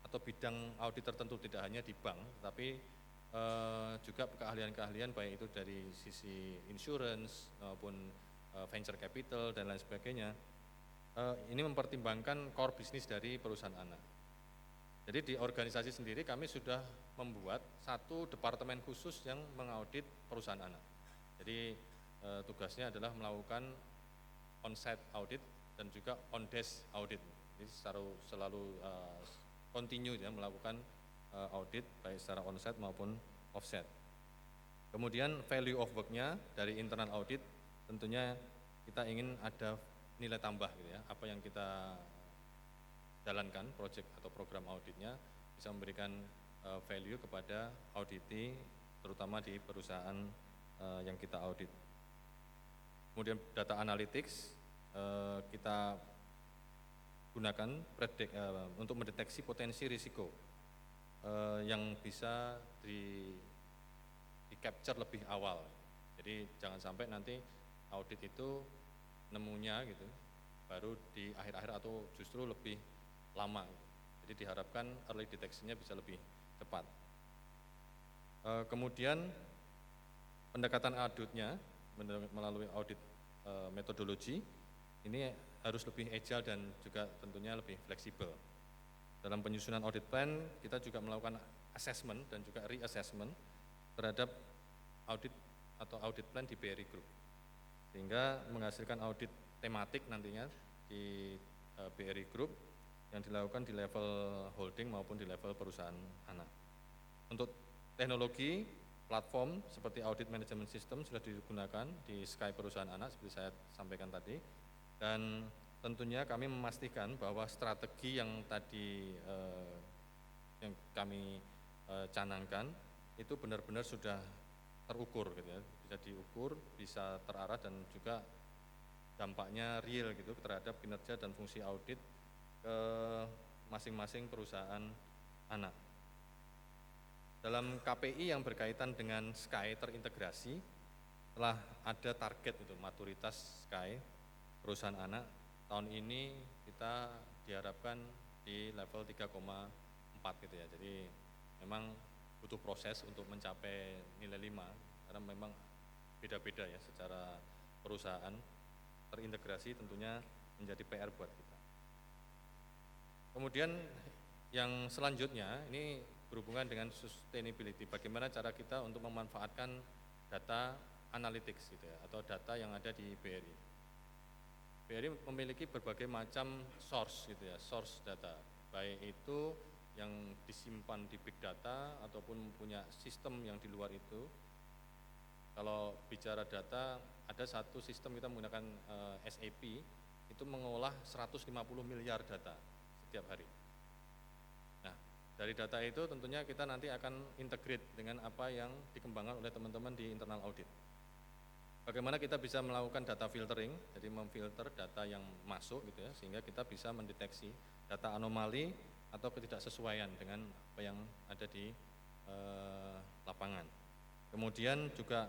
atau bidang audit tertentu, tidak hanya di bank, tapi juga keahlian-keahlian baik itu dari sisi insurance maupun venture capital dan lain sebagainya. Ini mempertimbangkan core bisnis dari perusahaan anak. Jadi di organisasi sendiri kami sudah membuat satu departemen khusus yang mengaudit perusahaan anak. Jadi tugasnya adalah melakukan on-site audit dan juga on-desk audit. Jadi selalu continue ya, melakukan audit baik secara on-site maupun off-site. Kemudian value of work-nya dari internal audit tentunya kita ingin ada nilai tambah gitu ya. Apa yang kita jalankan project atau program auditnya bisa memberikan value kepada auditee terutama di perusahaan yang kita audit. Kemudian data analytics kita gunakan untuk mendeteksi potensi risiko yang bisa di capture lebih awal. Jadi jangan sampai nanti audit itu nemunya gitu baru di akhir-akhir atau justru lebih lama. Jadi diharapkan early detection-nya bisa lebih cepat. Kemudian pendekatan auditnya melalui audit metodologi ini harus lebih agile dan juga tentunya lebih fleksibel. Dalam penyusunan audit plan kita juga melakukan assessment dan juga reassessment terhadap audit atau audit plan di BRI Group, sehingga menghasilkan audit tematik nantinya di BRI Group yang dilakukan di level holding maupun di level perusahaan anak. Untuk teknologi platform seperti audit management system sudah digunakan di Sky perusahaan anak seperti saya sampaikan tadi, dan tentunya kami memastikan bahwa strategi yang tadi yang kami canangkan itu benar-benar sudah terukur gitu ya, bisa diukur, bisa terarah dan juga dampaknya real gitu terhadap kinerja dan fungsi audit ke masing-masing perusahaan anak. dalam KPI yang berkaitan dengan SKY terintegrasi, telah ada target itu maturitas SKY perusahaan anak. Tahun ini kita diharapkan di level 3,4 gitu ya. Jadi memang butuh proses untuk mencapai nilai 5 karena memang beda-beda ya secara perusahaan. Terintegrasi tentunya menjadi PR buat kita. Kemudian yang selanjutnya ini berhubungan dengan sustainability. Bagaimana cara kita untuk memanfaatkan data analytics gitu ya, atau data yang ada di BRI. BRI memiliki berbagai macam source gitu ya, source data. Baik itu yang disimpan di big data ataupun punya sistem yang di luar itu. Kalau bicara data, ada satu sistem kita menggunakan SAP, itu mengolah 150 miliar data setiap hari. Nah, dari data itu tentunya kita nanti akan integrate dengan apa yang dikembangkan oleh teman-teman di internal audit. Bagaimana kita bisa melakukan data filtering, jadi memfilter data yang masuk gitu ya, sehingga kita bisa mendeteksi data anomali atau ketidaksesuaian dengan apa yang ada di lapangan. Kemudian juga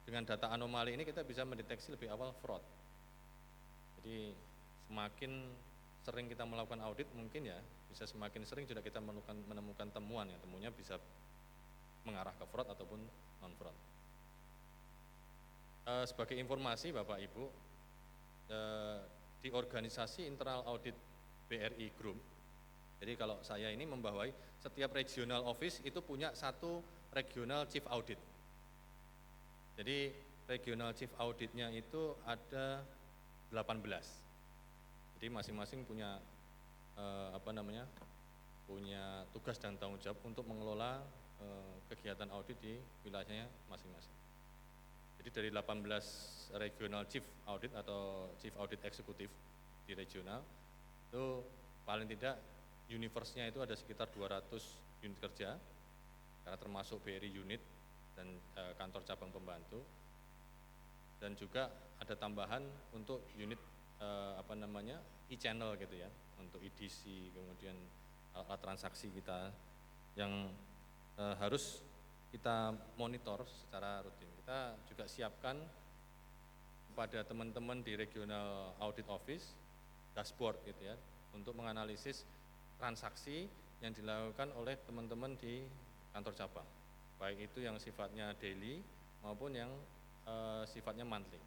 dengan data anomali ini kita bisa mendeteksi lebih awal fraud. Jadi semakin sering kita melakukan audit mungkin ya bisa semakin sering juga kita menemukan temuan ya, temunya bisa mengarah ke fraud ataupun non fraud. Sebagai informasi Bapak Ibu, di organisasi internal audit BRI Group, jadi kalau saya ini membawai setiap regional office itu punya satu regional chief audit. Jadi regional chief auditnya itu ada 18. Jadi masing-masing punya punya tugas dan tanggung jawab untuk mengelola kegiatan audit di wilayahnya masing-masing. Jadi dari 18 regional chief audit atau chief audit eksekutif di regional itu paling tidak universe-nya itu ada sekitar 200 unit kerja karena termasuk BRI unit dan kantor cabang pembantu, dan juga ada tambahan untuk unit e-channel gitu ya, untuk EDC, kemudian alat transaksi kita yang harus kita monitor secara rutin. Kita juga siapkan kepada teman-teman di regional audit office dashboard gitu ya, untuk menganalisis transaksi yang dilakukan oleh teman-teman di kantor cabang, baik itu yang sifatnya daily maupun yang sifatnya monthly.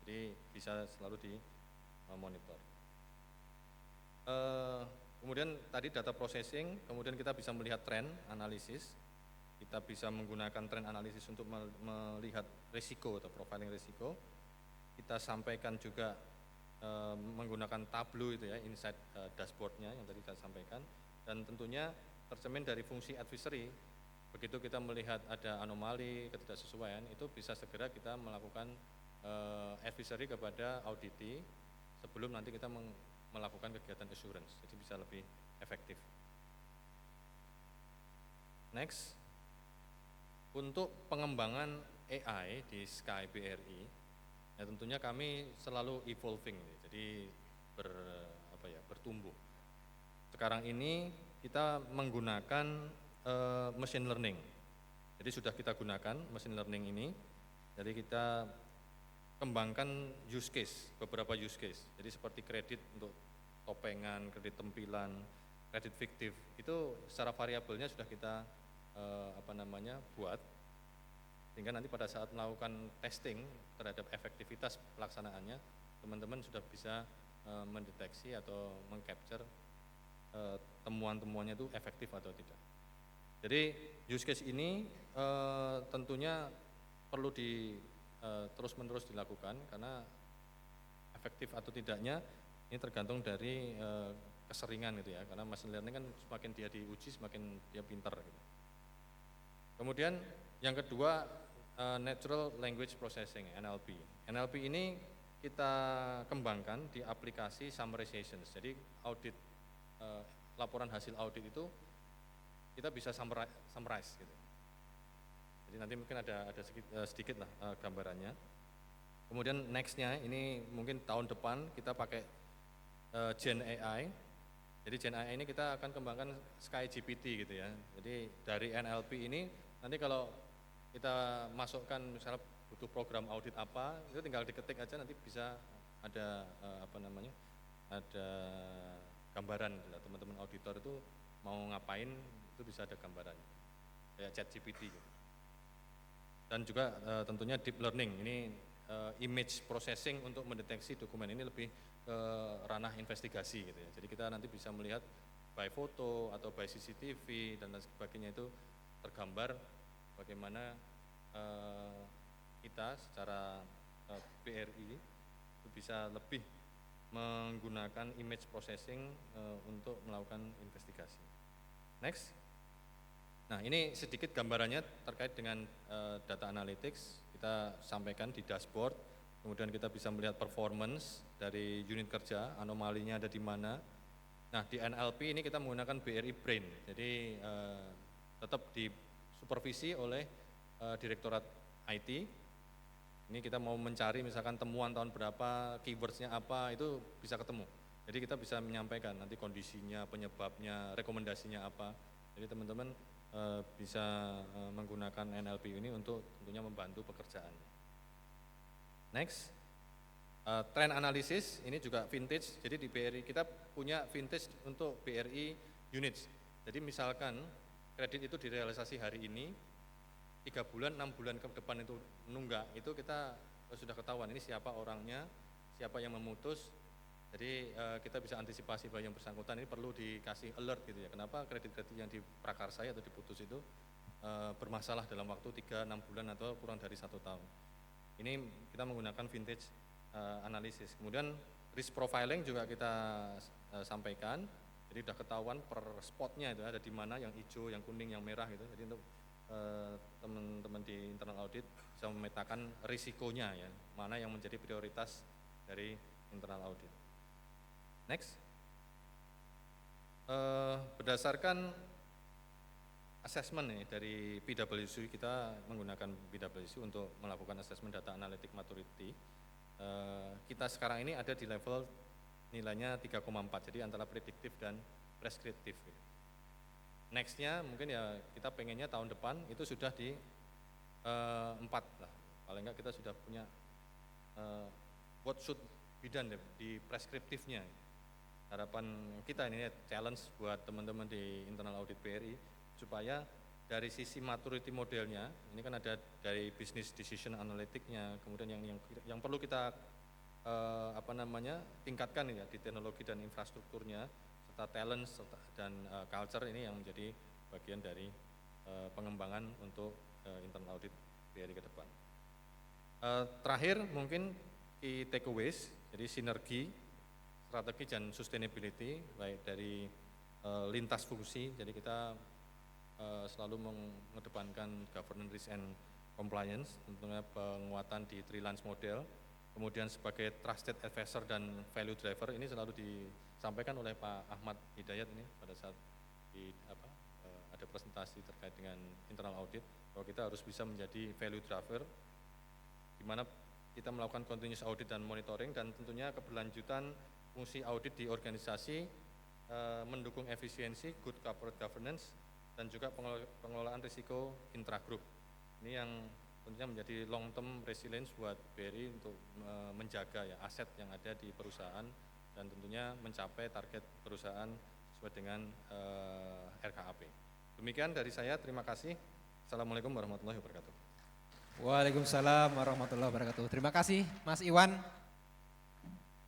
Jadi bisa selalu dimonitor. Kemudian tadi data processing, kemudian kita bisa melihat tren analisis. Kita bisa menggunakan tren analisis untuk melihat risiko atau profiling risiko. Kita sampaikan juga menggunakan Tableau itu ya, inside dashboardnya yang tadi saya sampaikan, dan tentunya tercermin dari fungsi advisory. Begitu kita melihat ada anomali, ketidaksesuaian, itu bisa segera kita melakukan advisory kepada auditi sebelum nanti kita melakukan kegiatan assurance, jadi bisa lebih efektif. Next, untuk pengembangan AI di SKY BRI, ya tentunya kami selalu evolving, jadi bertumbuh. Sekarang ini kita menggunakan machine learning. Jadi sudah kita gunakan machine learning ini. Jadi kita kembangkan use case, beberapa use case. Jadi seperti kredit untuk topengan, kredit tempilan, kredit fiktif. Itu secara variabelnya sudah kita buat. Sehingga nanti pada saat melakukan testing terhadap efektivitas pelaksanaannya, teman-teman sudah bisa mendeteksi atau mengcapture temuan-temuannya itu efektif atau tidak. Jadi use case ini tentunya perlu terus-menerus dilakukan, karena efektif atau tidaknya ini tergantung dari keseringan gitu ya, karena machine learning kan semakin dia diuji semakin dia pintar gitu. Kemudian yang kedua, natural language processing, NLP. NLP ini kita kembangkan di aplikasi summarization. Jadi audit, laporan hasil audit itu kita bisa summarize gitu. Jadi nanti mungkin ada sedikit lah gambarannya. Kemudian nextnya ini mungkin tahun depan kita pakai Gen AI. Jadi Gen AI ini kita akan kembangkan Sky GPT gitu ya. Jadi dari NLP ini nanti kalau kita masukkan misalnya butuh program audit apa, itu tinggal diketik aja nanti bisa ada ada gambaran gitu lah. Teman-teman auditor itu mau ngapain itu bisa ada gambaran kayak ChatGPT gitu. Dan juga tentunya deep learning ini image processing untuk mendeteksi dokumen ini lebih ke ranah investigasi gitu ya. Jadi kita nanti bisa melihat by foto atau by CCTV dan lain sebagainya itu tergambar bagaimana kita secara BRI itu bisa lebih menggunakan image processing untuk melakukan investigasi. Next. Nah, ini sedikit gambarannya terkait dengan data analytics. Kita sampaikan di dashboard, kemudian kita bisa melihat performance dari unit kerja, anomalinya ada di mana. Nah, di NLP ini kita menggunakan BRI Brain, jadi tetap disupervisi oleh Direktorat IT. Ini kita mau mencari misalkan temuan tahun berapa, keywordsnya apa, itu bisa ketemu. Jadi kita bisa menyampaikan nanti kondisinya, penyebabnya, rekomendasinya apa. Jadi teman-teman bisa menggunakan NLP ini untuk tentunya membantu pekerjaan. Next, trend analysis ini juga vintage. Jadi di BRI kita punya vintage untuk BRI units. Jadi misalkan kredit itu direalisasi hari ini, 3 bulan, 6 bulan ke depan itu nunggak, itu kita sudah ketahuan ini siapa orangnya, siapa yang memutus. Jadi kita bisa antisipasi bahwa yang bersangkutan ini perlu dikasih alert gitu ya. Kenapa kredit-kredit yang diprakarsai atau diputus itu bermasalah dalam waktu 3-6 bulan atau kurang dari 1 tahun. Ini kita menggunakan vintage analisis. Kemudian risk profiling juga kita sampaikan. Jadi sudah ketahuan per spotnya itu ada di mana, yang hijau, yang kuning, yang merah gitu. Jadi untuk teman-teman di internal audit bisa memetakan risikonya ya, mana yang menjadi prioritas dari internal audit. Next, berdasarkan assessment nih dari PwC, kita menggunakan PwC untuk melakukan assessment data analytic maturity. Kita sekarang ini ada di level nilainya 3,4, jadi antara prediktif dan preskriptif. Nextnya mungkin ya kita pengennya tahun depan itu sudah di 4 lah, paling enggak kita sudah punya what should be done di preskriptifnya. Harapan kita ini challenge buat teman-teman di internal audit BRI supaya dari sisi maturity modelnya ini kan ada dari business decision analytic-nya, kemudian yang perlu kita tingkatkan ya di teknologi dan infrastrukturnya, serta talent dan culture ini yang menjadi bagian dari pengembangan untuk internal audit BRI ke depan. Terakhir mungkin key takeaways, jadi sinergi, strategi dan sustainability baik dari lintas fungsi. Jadi kita selalu mengedepankan governance, risk and compliance, tentunya penguatan di 3 lines model. Kemudian sebagai trusted advisor dan value driver ini selalu disampaikan oleh Pak Ahmad Hidayat ini pada saat ada presentasi terkait dengan internal audit, bahwa kita harus bisa menjadi value driver di mana kita melakukan continuous audit dan monitoring, dan tentunya keberlanjutan fungsi audit di organisasi mendukung efisiensi, good corporate governance, dan juga pengelolaan risiko intragroup. Ini yang tentunya menjadi long term resilience buat BRI untuk menjaga ya aset yang ada di perusahaan dan tentunya mencapai target perusahaan sesuai dengan RKAP. Demikian dari saya, terima kasih. Assalamualaikum warahmatullahi wabarakatuh. Waalaikumsalam warahmatullahi wabarakatuh. Terima kasih Mas Iwan,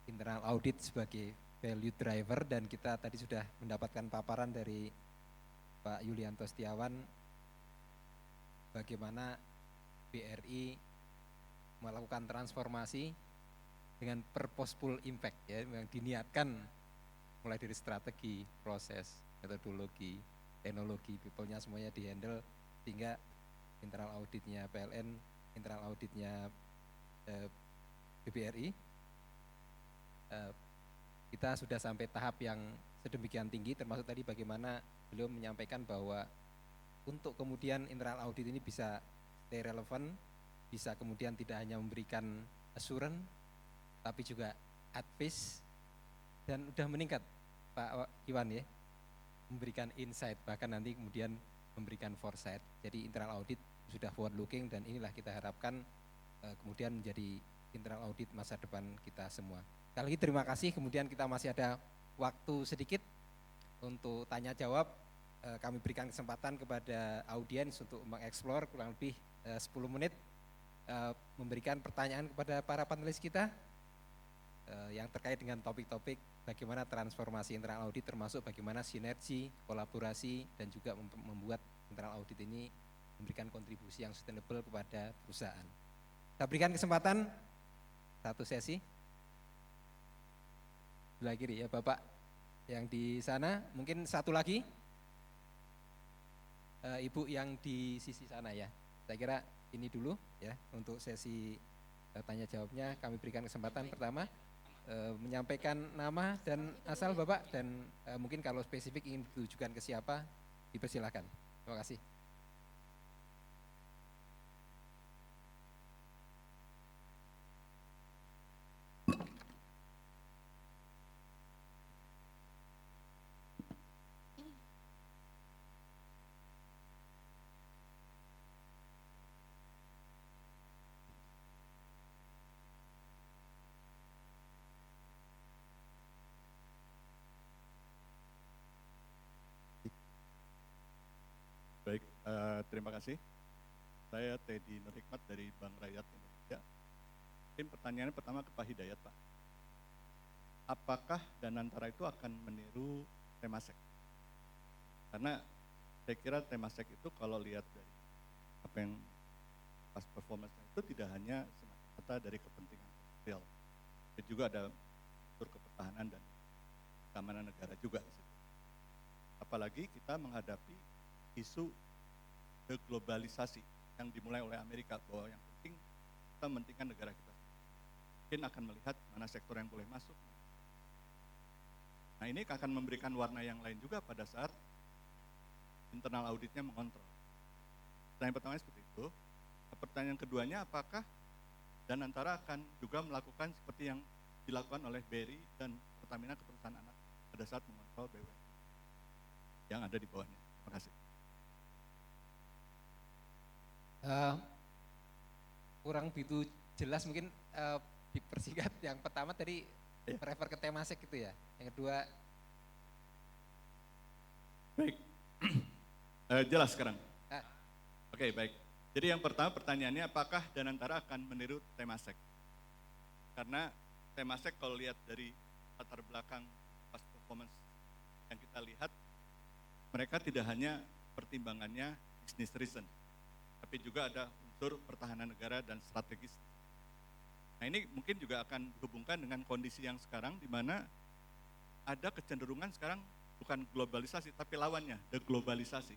internal audit sebagai value driver, dan kita tadi sudah mendapatkan paparan dari Pak Yulianto Setiawan bagaimana BRI melakukan transformasi dengan purposeful impact ya, yang diniatkan mulai dari strategi, proses, metodologi, teknologi, people-nya semuanya dihandle sehingga internal auditnya PLN, internal auditnya BBRI kita sudah sampai tahap yang sedemikian tinggi, termasuk tadi bagaimana beliau menyampaikan bahwa untuk kemudian internal audit ini bisa stay relevan, bisa kemudian tidak hanya memberikan assurance, tapi juga advice, dan sudah meningkat Pak Iwan ya, memberikan insight, bahkan nanti kemudian memberikan foresight. Jadi internal audit sudah forward looking dan inilah kita harapkan kemudian menjadi internal audit masa depan kita semua. Sekali lagi terima kasih, kemudian kita masih ada waktu sedikit untuk tanya jawab. Kami berikan kesempatan kepada audiens untuk mengeksplor kurang lebih 10 menit, memberikan pertanyaan kepada para panelis kita yang terkait dengan topik-topik bagaimana transformasi internal audit, termasuk bagaimana sinergi, kolaborasi, dan juga membuat internal audit ini memberikan kontribusi yang sustainable kepada perusahaan. Kita berikan kesempatan satu sesi. Sebelah kiri ya Bapak yang di sana, mungkin satu lagi. Ibu yang di sisi sana ya. Saya kira ini dulu ya untuk sesi tanya jawabnya. Kami berikan kesempatan pertama menyampaikan nama dan asal Bapak, dan mungkin kalau spesifik ingin ditujukan ke siapa dipersilakan. Terima kasih. Baik, terima kasih. Saya Teddy Nur Hikmat dari Bank Rakyat Indonesia. Mungkin pertanyaannya pertama ke Pak Hidayat, Pak. Apakah Danantara itu akan meniru Temasek? Karena saya kira Temasek itu kalau lihat dari apa yang pas performance itu tidak hanya semata-mata dari kepentingan real, tapi juga ada unsur kepertahanan dan keamanan negara juga di situ. Apalagi kita menghadapi isu deglobalisasi yang dimulai oleh Amerika, bahwa yang penting kita mementingkan negara kita. Mungkin akan melihat mana sektor yang boleh masuk. Nah, ini akan memberikan warna yang lain juga pada saat internal auditnya mengontrol. Pertanyaan pertama seperti itu. Pertanyaan keduanya, apakah Danantara akan juga melakukan seperti yang dilakukan oleh BRI dan Pertamina ke perusahaan anak pada saat mengontrol BUMN yang ada di bawahnya? Terima kasih. Kurang begitu jelas, mungkin dipersingkat. Yang pertama tadi refer ke Temasek gitu ya. Yang kedua, baik. Jelas sekarang. Oke, baik. Jadi yang pertama pertanyaannya, apakah Danantara akan meniru Temasek? Karena Temasek kalau lihat dari latar belakang past performance yang kita lihat, mereka tidak hanya pertimbangannya business reason, tapi juga ada unsur pertahanan negara dan strategis. Nah, ini mungkin juga akan dihubungkan dengan kondisi yang sekarang, di mana ada kecenderungan sekarang bukan globalisasi, tapi lawannya, deglobalisasi,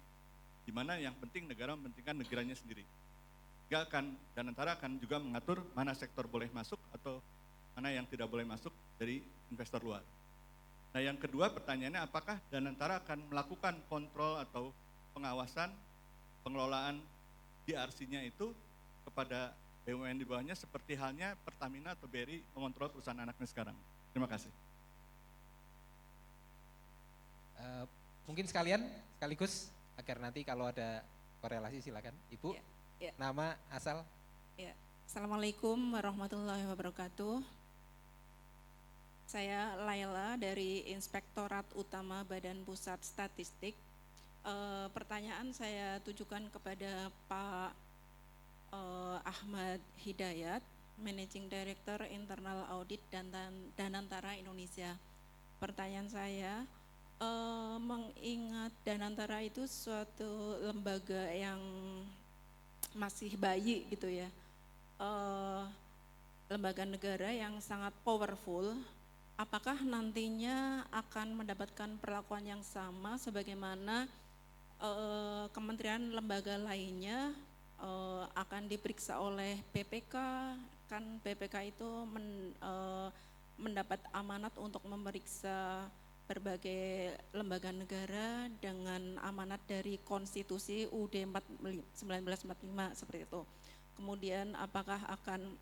di mana yang penting negara mementingkan negaranya sendiri. Danantara akan juga mengatur mana sektor boleh masuk atau mana yang tidak boleh masuk dari investor luar. Nah, yang kedua pertanyaannya, apakah Danantara akan melakukan kontrol atau pengawasan pengelolaan DRC-nya itu kepada BUMN di bawahnya, seperti halnya Pertamina atau BRI mengontrol perusahaan anaknya sekarang? Terima kasih. mungkin sekaligus agar nanti kalau ada korelasi silakan Ibu. Ya. Nama, asal. Ya. Assalamualaikum warahmatullahi wabarakatuh. Saya Laila dari Inspektorat Utama Badan Pusat Statistik. Pertanyaan saya tujukan kepada Pak Ahmad Hidayat, Managing Director Internal Audit dan Danantara Indonesia. Pertanyaan saya, mengingat Danantara itu suatu lembaga yang masih bayi gitu ya, lembaga negara yang sangat powerful. Apakah nantinya akan mendapatkan perlakuan yang sama sebagaimana kementerian lembaga lainnya akan diperiksa oleh BPK? Kan BPK itu mendapat amanat untuk memeriksa berbagai lembaga negara dengan amanat dari Konstitusi UUD 1945 seperti itu. Kemudian apakah akan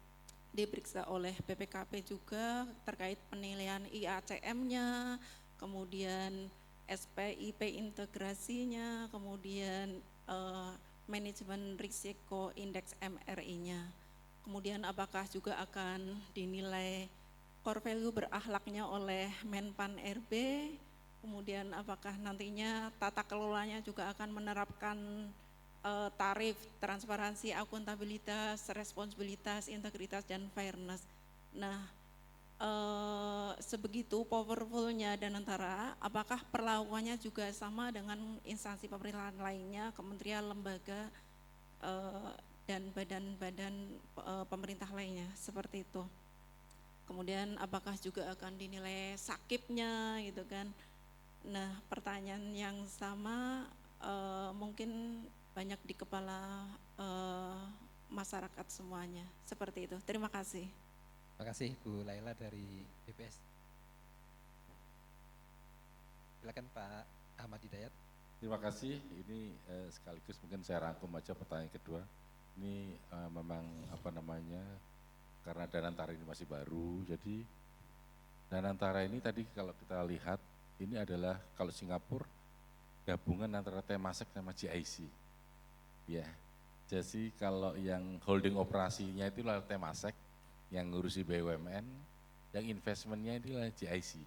diperiksa oleh BPKP juga terkait penilaian IACM-nya, kemudian SPIP integrasinya, kemudian manajemen risiko indeks MRI-nya. Kemudian apakah juga akan dinilai core value berakhlaknya oleh Menpan RB, kemudian apakah nantinya tata kelolanya juga akan menerapkan tarif, transparansi, akuntabilitas, responsibilitas, integritas, dan fairness. Nah, sebegitu powerful-nya Danantara, apakah perlakuannya juga sama dengan instansi pemerintahan lainnya, kementerian, lembaga, dan badan-badan pemerintah lainnya, seperti itu. Kemudian apakah juga akan dinilai sakitnya gitu kan. Nah, pertanyaan yang sama mungkin banyak di kepala masyarakat semuanya, seperti itu. Terima kasih. Terima kasih Bu Laila dari BPS. Silakan Pak Ahmad Hidayat. Terima kasih. Ini sekaligus mungkin saya rangkum aja pertanyaan kedua. Ini memang karena Danantara ini masih baru, jadi Danantara ini tadi kalau kita lihat ini adalah kalau Singapura gabungan antara Temasek sama GIC. Ya. Jadi kalau yang holding operasinya itu adalah Temasek, yang ngurusi BUMN, yang investmentnya itu adalah GIC.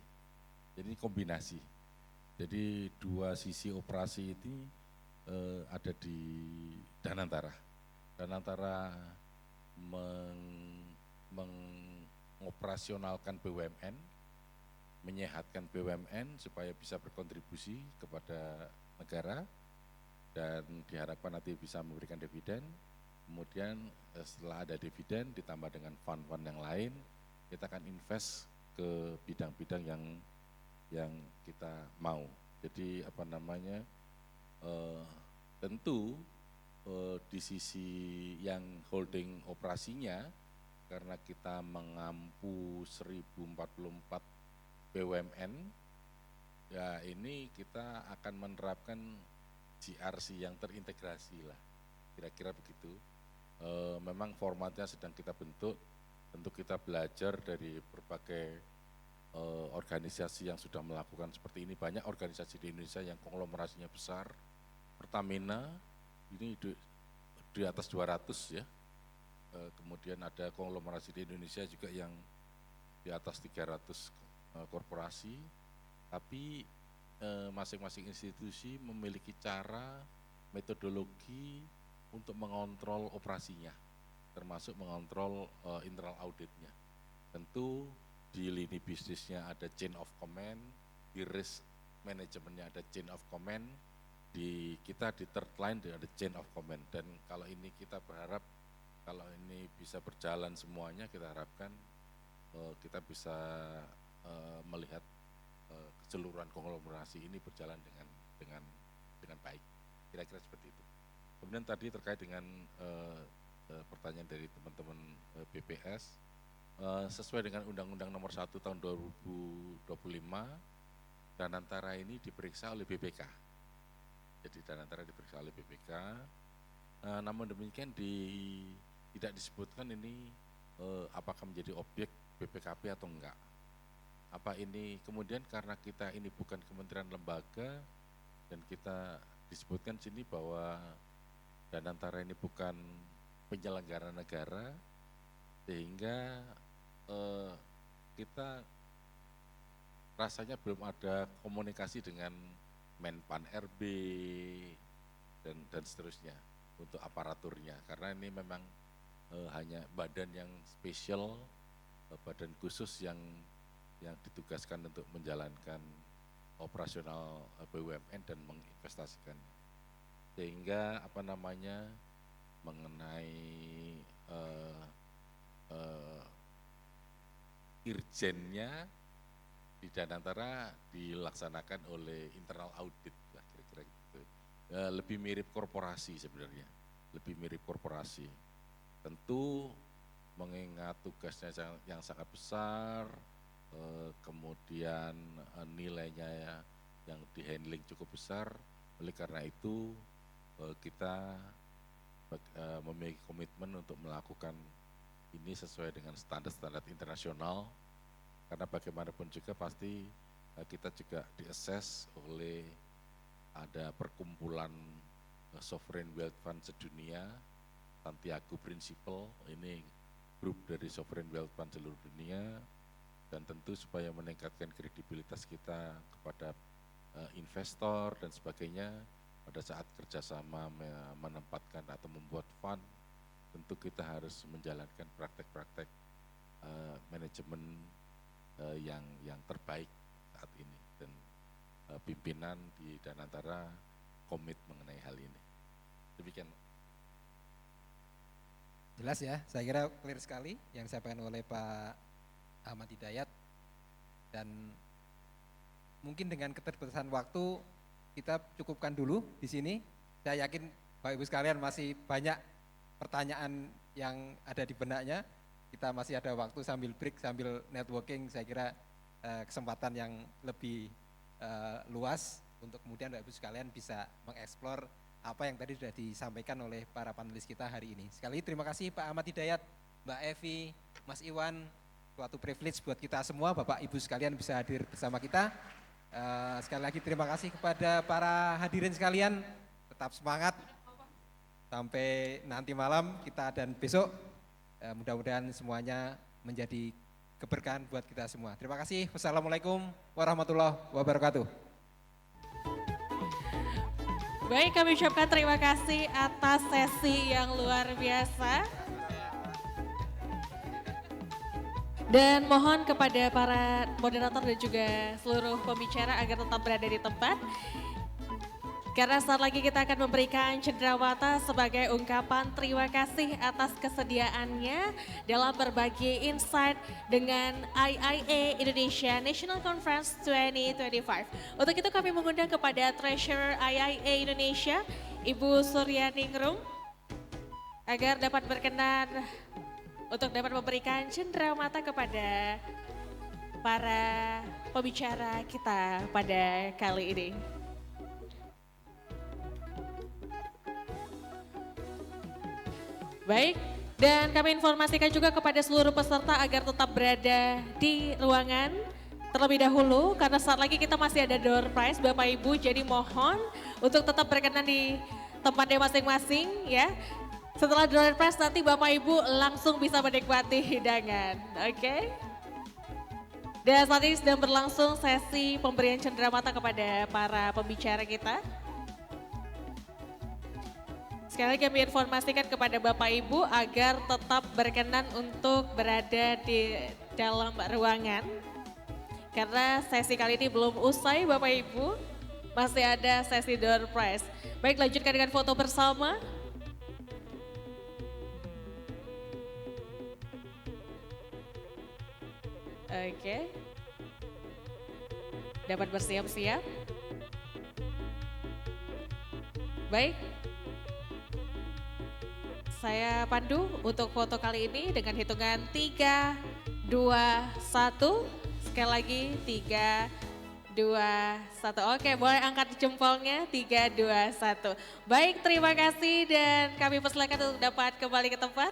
Jadi kombinasi. Jadi dua sisi operasi ini ada di Danantara. Danantara mengoperasionalkan BUMN, menyehatkan BUMN supaya bisa berkontribusi kepada negara dan diharapkan nanti bisa memberikan dividen. Kemudian setelah ada dividen ditambah dengan fund-fund yang lain, kita akan invest ke bidang-bidang yang kita mau. Jadi tentu di sisi yang holding operasinya, karena kita mengampu 1044 BUMN, ya ini kita akan menerapkan GRC yang terintegrasi lah, kira-kira begitu. Memang formatnya sedang kita bentuk, tentu kita belajar dari berbagai organisasi yang sudah melakukan seperti ini. Banyak organisasi di Indonesia yang konglomerasinya besar. Pertamina ini di atas 200 ya. Kemudian ada konglomerasi di Indonesia juga yang di atas 300 korporasi. Tapi masing-masing institusi memiliki cara, metodologi untuk mengontrol operasinya, termasuk mengontrol internal auditnya. Tentu di lini bisnisnya ada chain of command, di risk manajemennya ada chain of command, di kita di third line ada chain of command. Dan kalau ini kita berharap kalau ini bisa berjalan semuanya, kita harapkan kita bisa melihat keseluruhan konglomerasi ini berjalan dengan baik. Kira-kira seperti itu. Kemudian tadi terkait dengan pertanyaan dari teman-teman BPS, sesuai dengan Undang-Undang Nomor 1 Tahun 2025, Danantara ini diperiksa oleh BPK. Jadi Danantara diperiksa oleh BPK. Namun demikian tidak disebutkan ini apakah menjadi objek BPKP atau enggak. Apa ini kemudian karena kita ini bukan kementerian lembaga dan kita disebutkan sini bahwa Danantara ini bukan penyelenggara negara, sehingga kita rasanya belum ada komunikasi dengan Menpan RB dan seterusnya untuk aparaturnya, karena ini memang hanya badan yang spesial, badan khusus yang ditugaskan untuk menjalankan operasional BUMN dan menginvestasikan. Sehingga mengenai irjennya di Danantara dilaksanakan oleh internal audit lah, kira-kira gitu. Lebih mirip korporasi sebenarnya, lebih mirip korporasi. Tentu mengingat tugasnya yang sangat besar, kemudian nilainya yang di-handling cukup besar. Oleh karena itu kita memiliki komitmen untuk melakukan ini sesuai dengan standar-standar internasional, karena bagaimanapun juga pasti kita juga di-assess oleh ada perkumpulan Sovereign Wealth Fund sedunia, Santiago Principle, ini grup dari Sovereign Wealth Fund seluruh dunia, dan tentu supaya meningkatkan kredibilitas kita kepada investor dan sebagainya, pada saat kerjasama menempatkan atau membuat fund, tentu kita harus menjalankan praktek-praktek manajemen yang terbaik saat ini, dan pimpinan di Danantara komit mengenai hal ini. Demikian. Jelas ya, saya kira clear sekali yang disampaikan oleh Pak Ahmad Hidayat, dan mungkin dengan keterbatasan waktu kita cukupkan dulu di sini. Saya yakin Bapak Ibu sekalian masih banyak pertanyaan yang ada di benaknya. Kita masih ada waktu sambil break, sambil networking, saya kira kesempatan yang lebih luas untuk kemudian Bapak Ibu sekalian bisa mengeksplor apa yang tadi sudah disampaikan oleh para panelis kita hari ini. Sekali lagi terima kasih Pak Ahmad Hidayat, Mbak Evi, Mas Iwan, suatu privilege buat kita semua, Bapak Ibu sekalian bisa hadir bersama kita. Sekali lagi terima kasih kepada para hadirin sekalian, tetap semangat sampai nanti malam kita dan besok, mudah-mudahan semuanya menjadi keberkahan buat kita semua. Terima kasih, wassalamualaikum warahmatullahi wabarakatuh. Baik, kami ucapkan terima kasih atas sesi yang luar biasa. Dan mohon kepada para moderator dan juga seluruh pembicara agar tetap berada di tempat. Karena saat lagi kita akan memberikan cenderamata sebagai ungkapan terima kasih atas kesediaannya dalam berbagi insight dengan IIA Indonesia National Conference 2025. Untuk itu kami mengundang kepada Treasurer IIA Indonesia, Ibu Suryaningrum, agar dapat berkenan untuk dapat memberikan cenderamata kepada para pembicara kita pada kali ini. Baik, dan kami informasikan juga kepada seluruh peserta agar tetap berada di ruangan terlebih dahulu karena saat lagi kita masih ada door prize Bapak Ibu, jadi mohon untuk tetap berkenan di tempatnya masing-masing ya. Setelah door prize nanti Bapak Ibu langsung bisa menikmati hidangan, oke? Dan saat ini sedang berlangsung sesi pemberian cenderamata kepada para pembicara kita. Sekali lagi kami informasikan kepada Bapak Ibu agar tetap berkenan untuk berada di dalam ruangan. Karena sesi kali ini belum usai Bapak Ibu, masih ada sesi door prize. Baik, lanjutkan dengan foto bersama. Oke. Dapat bersiap-siap. Baik. Saya pandu untuk foto kali ini dengan hitungan 3, 2, 1. Sekali lagi 3, 2, 1. Oke, boleh angkat jempolnya 3, 2, 1. Baik, terima kasih dan kami persilakan untuk dapat kembali ke tempat.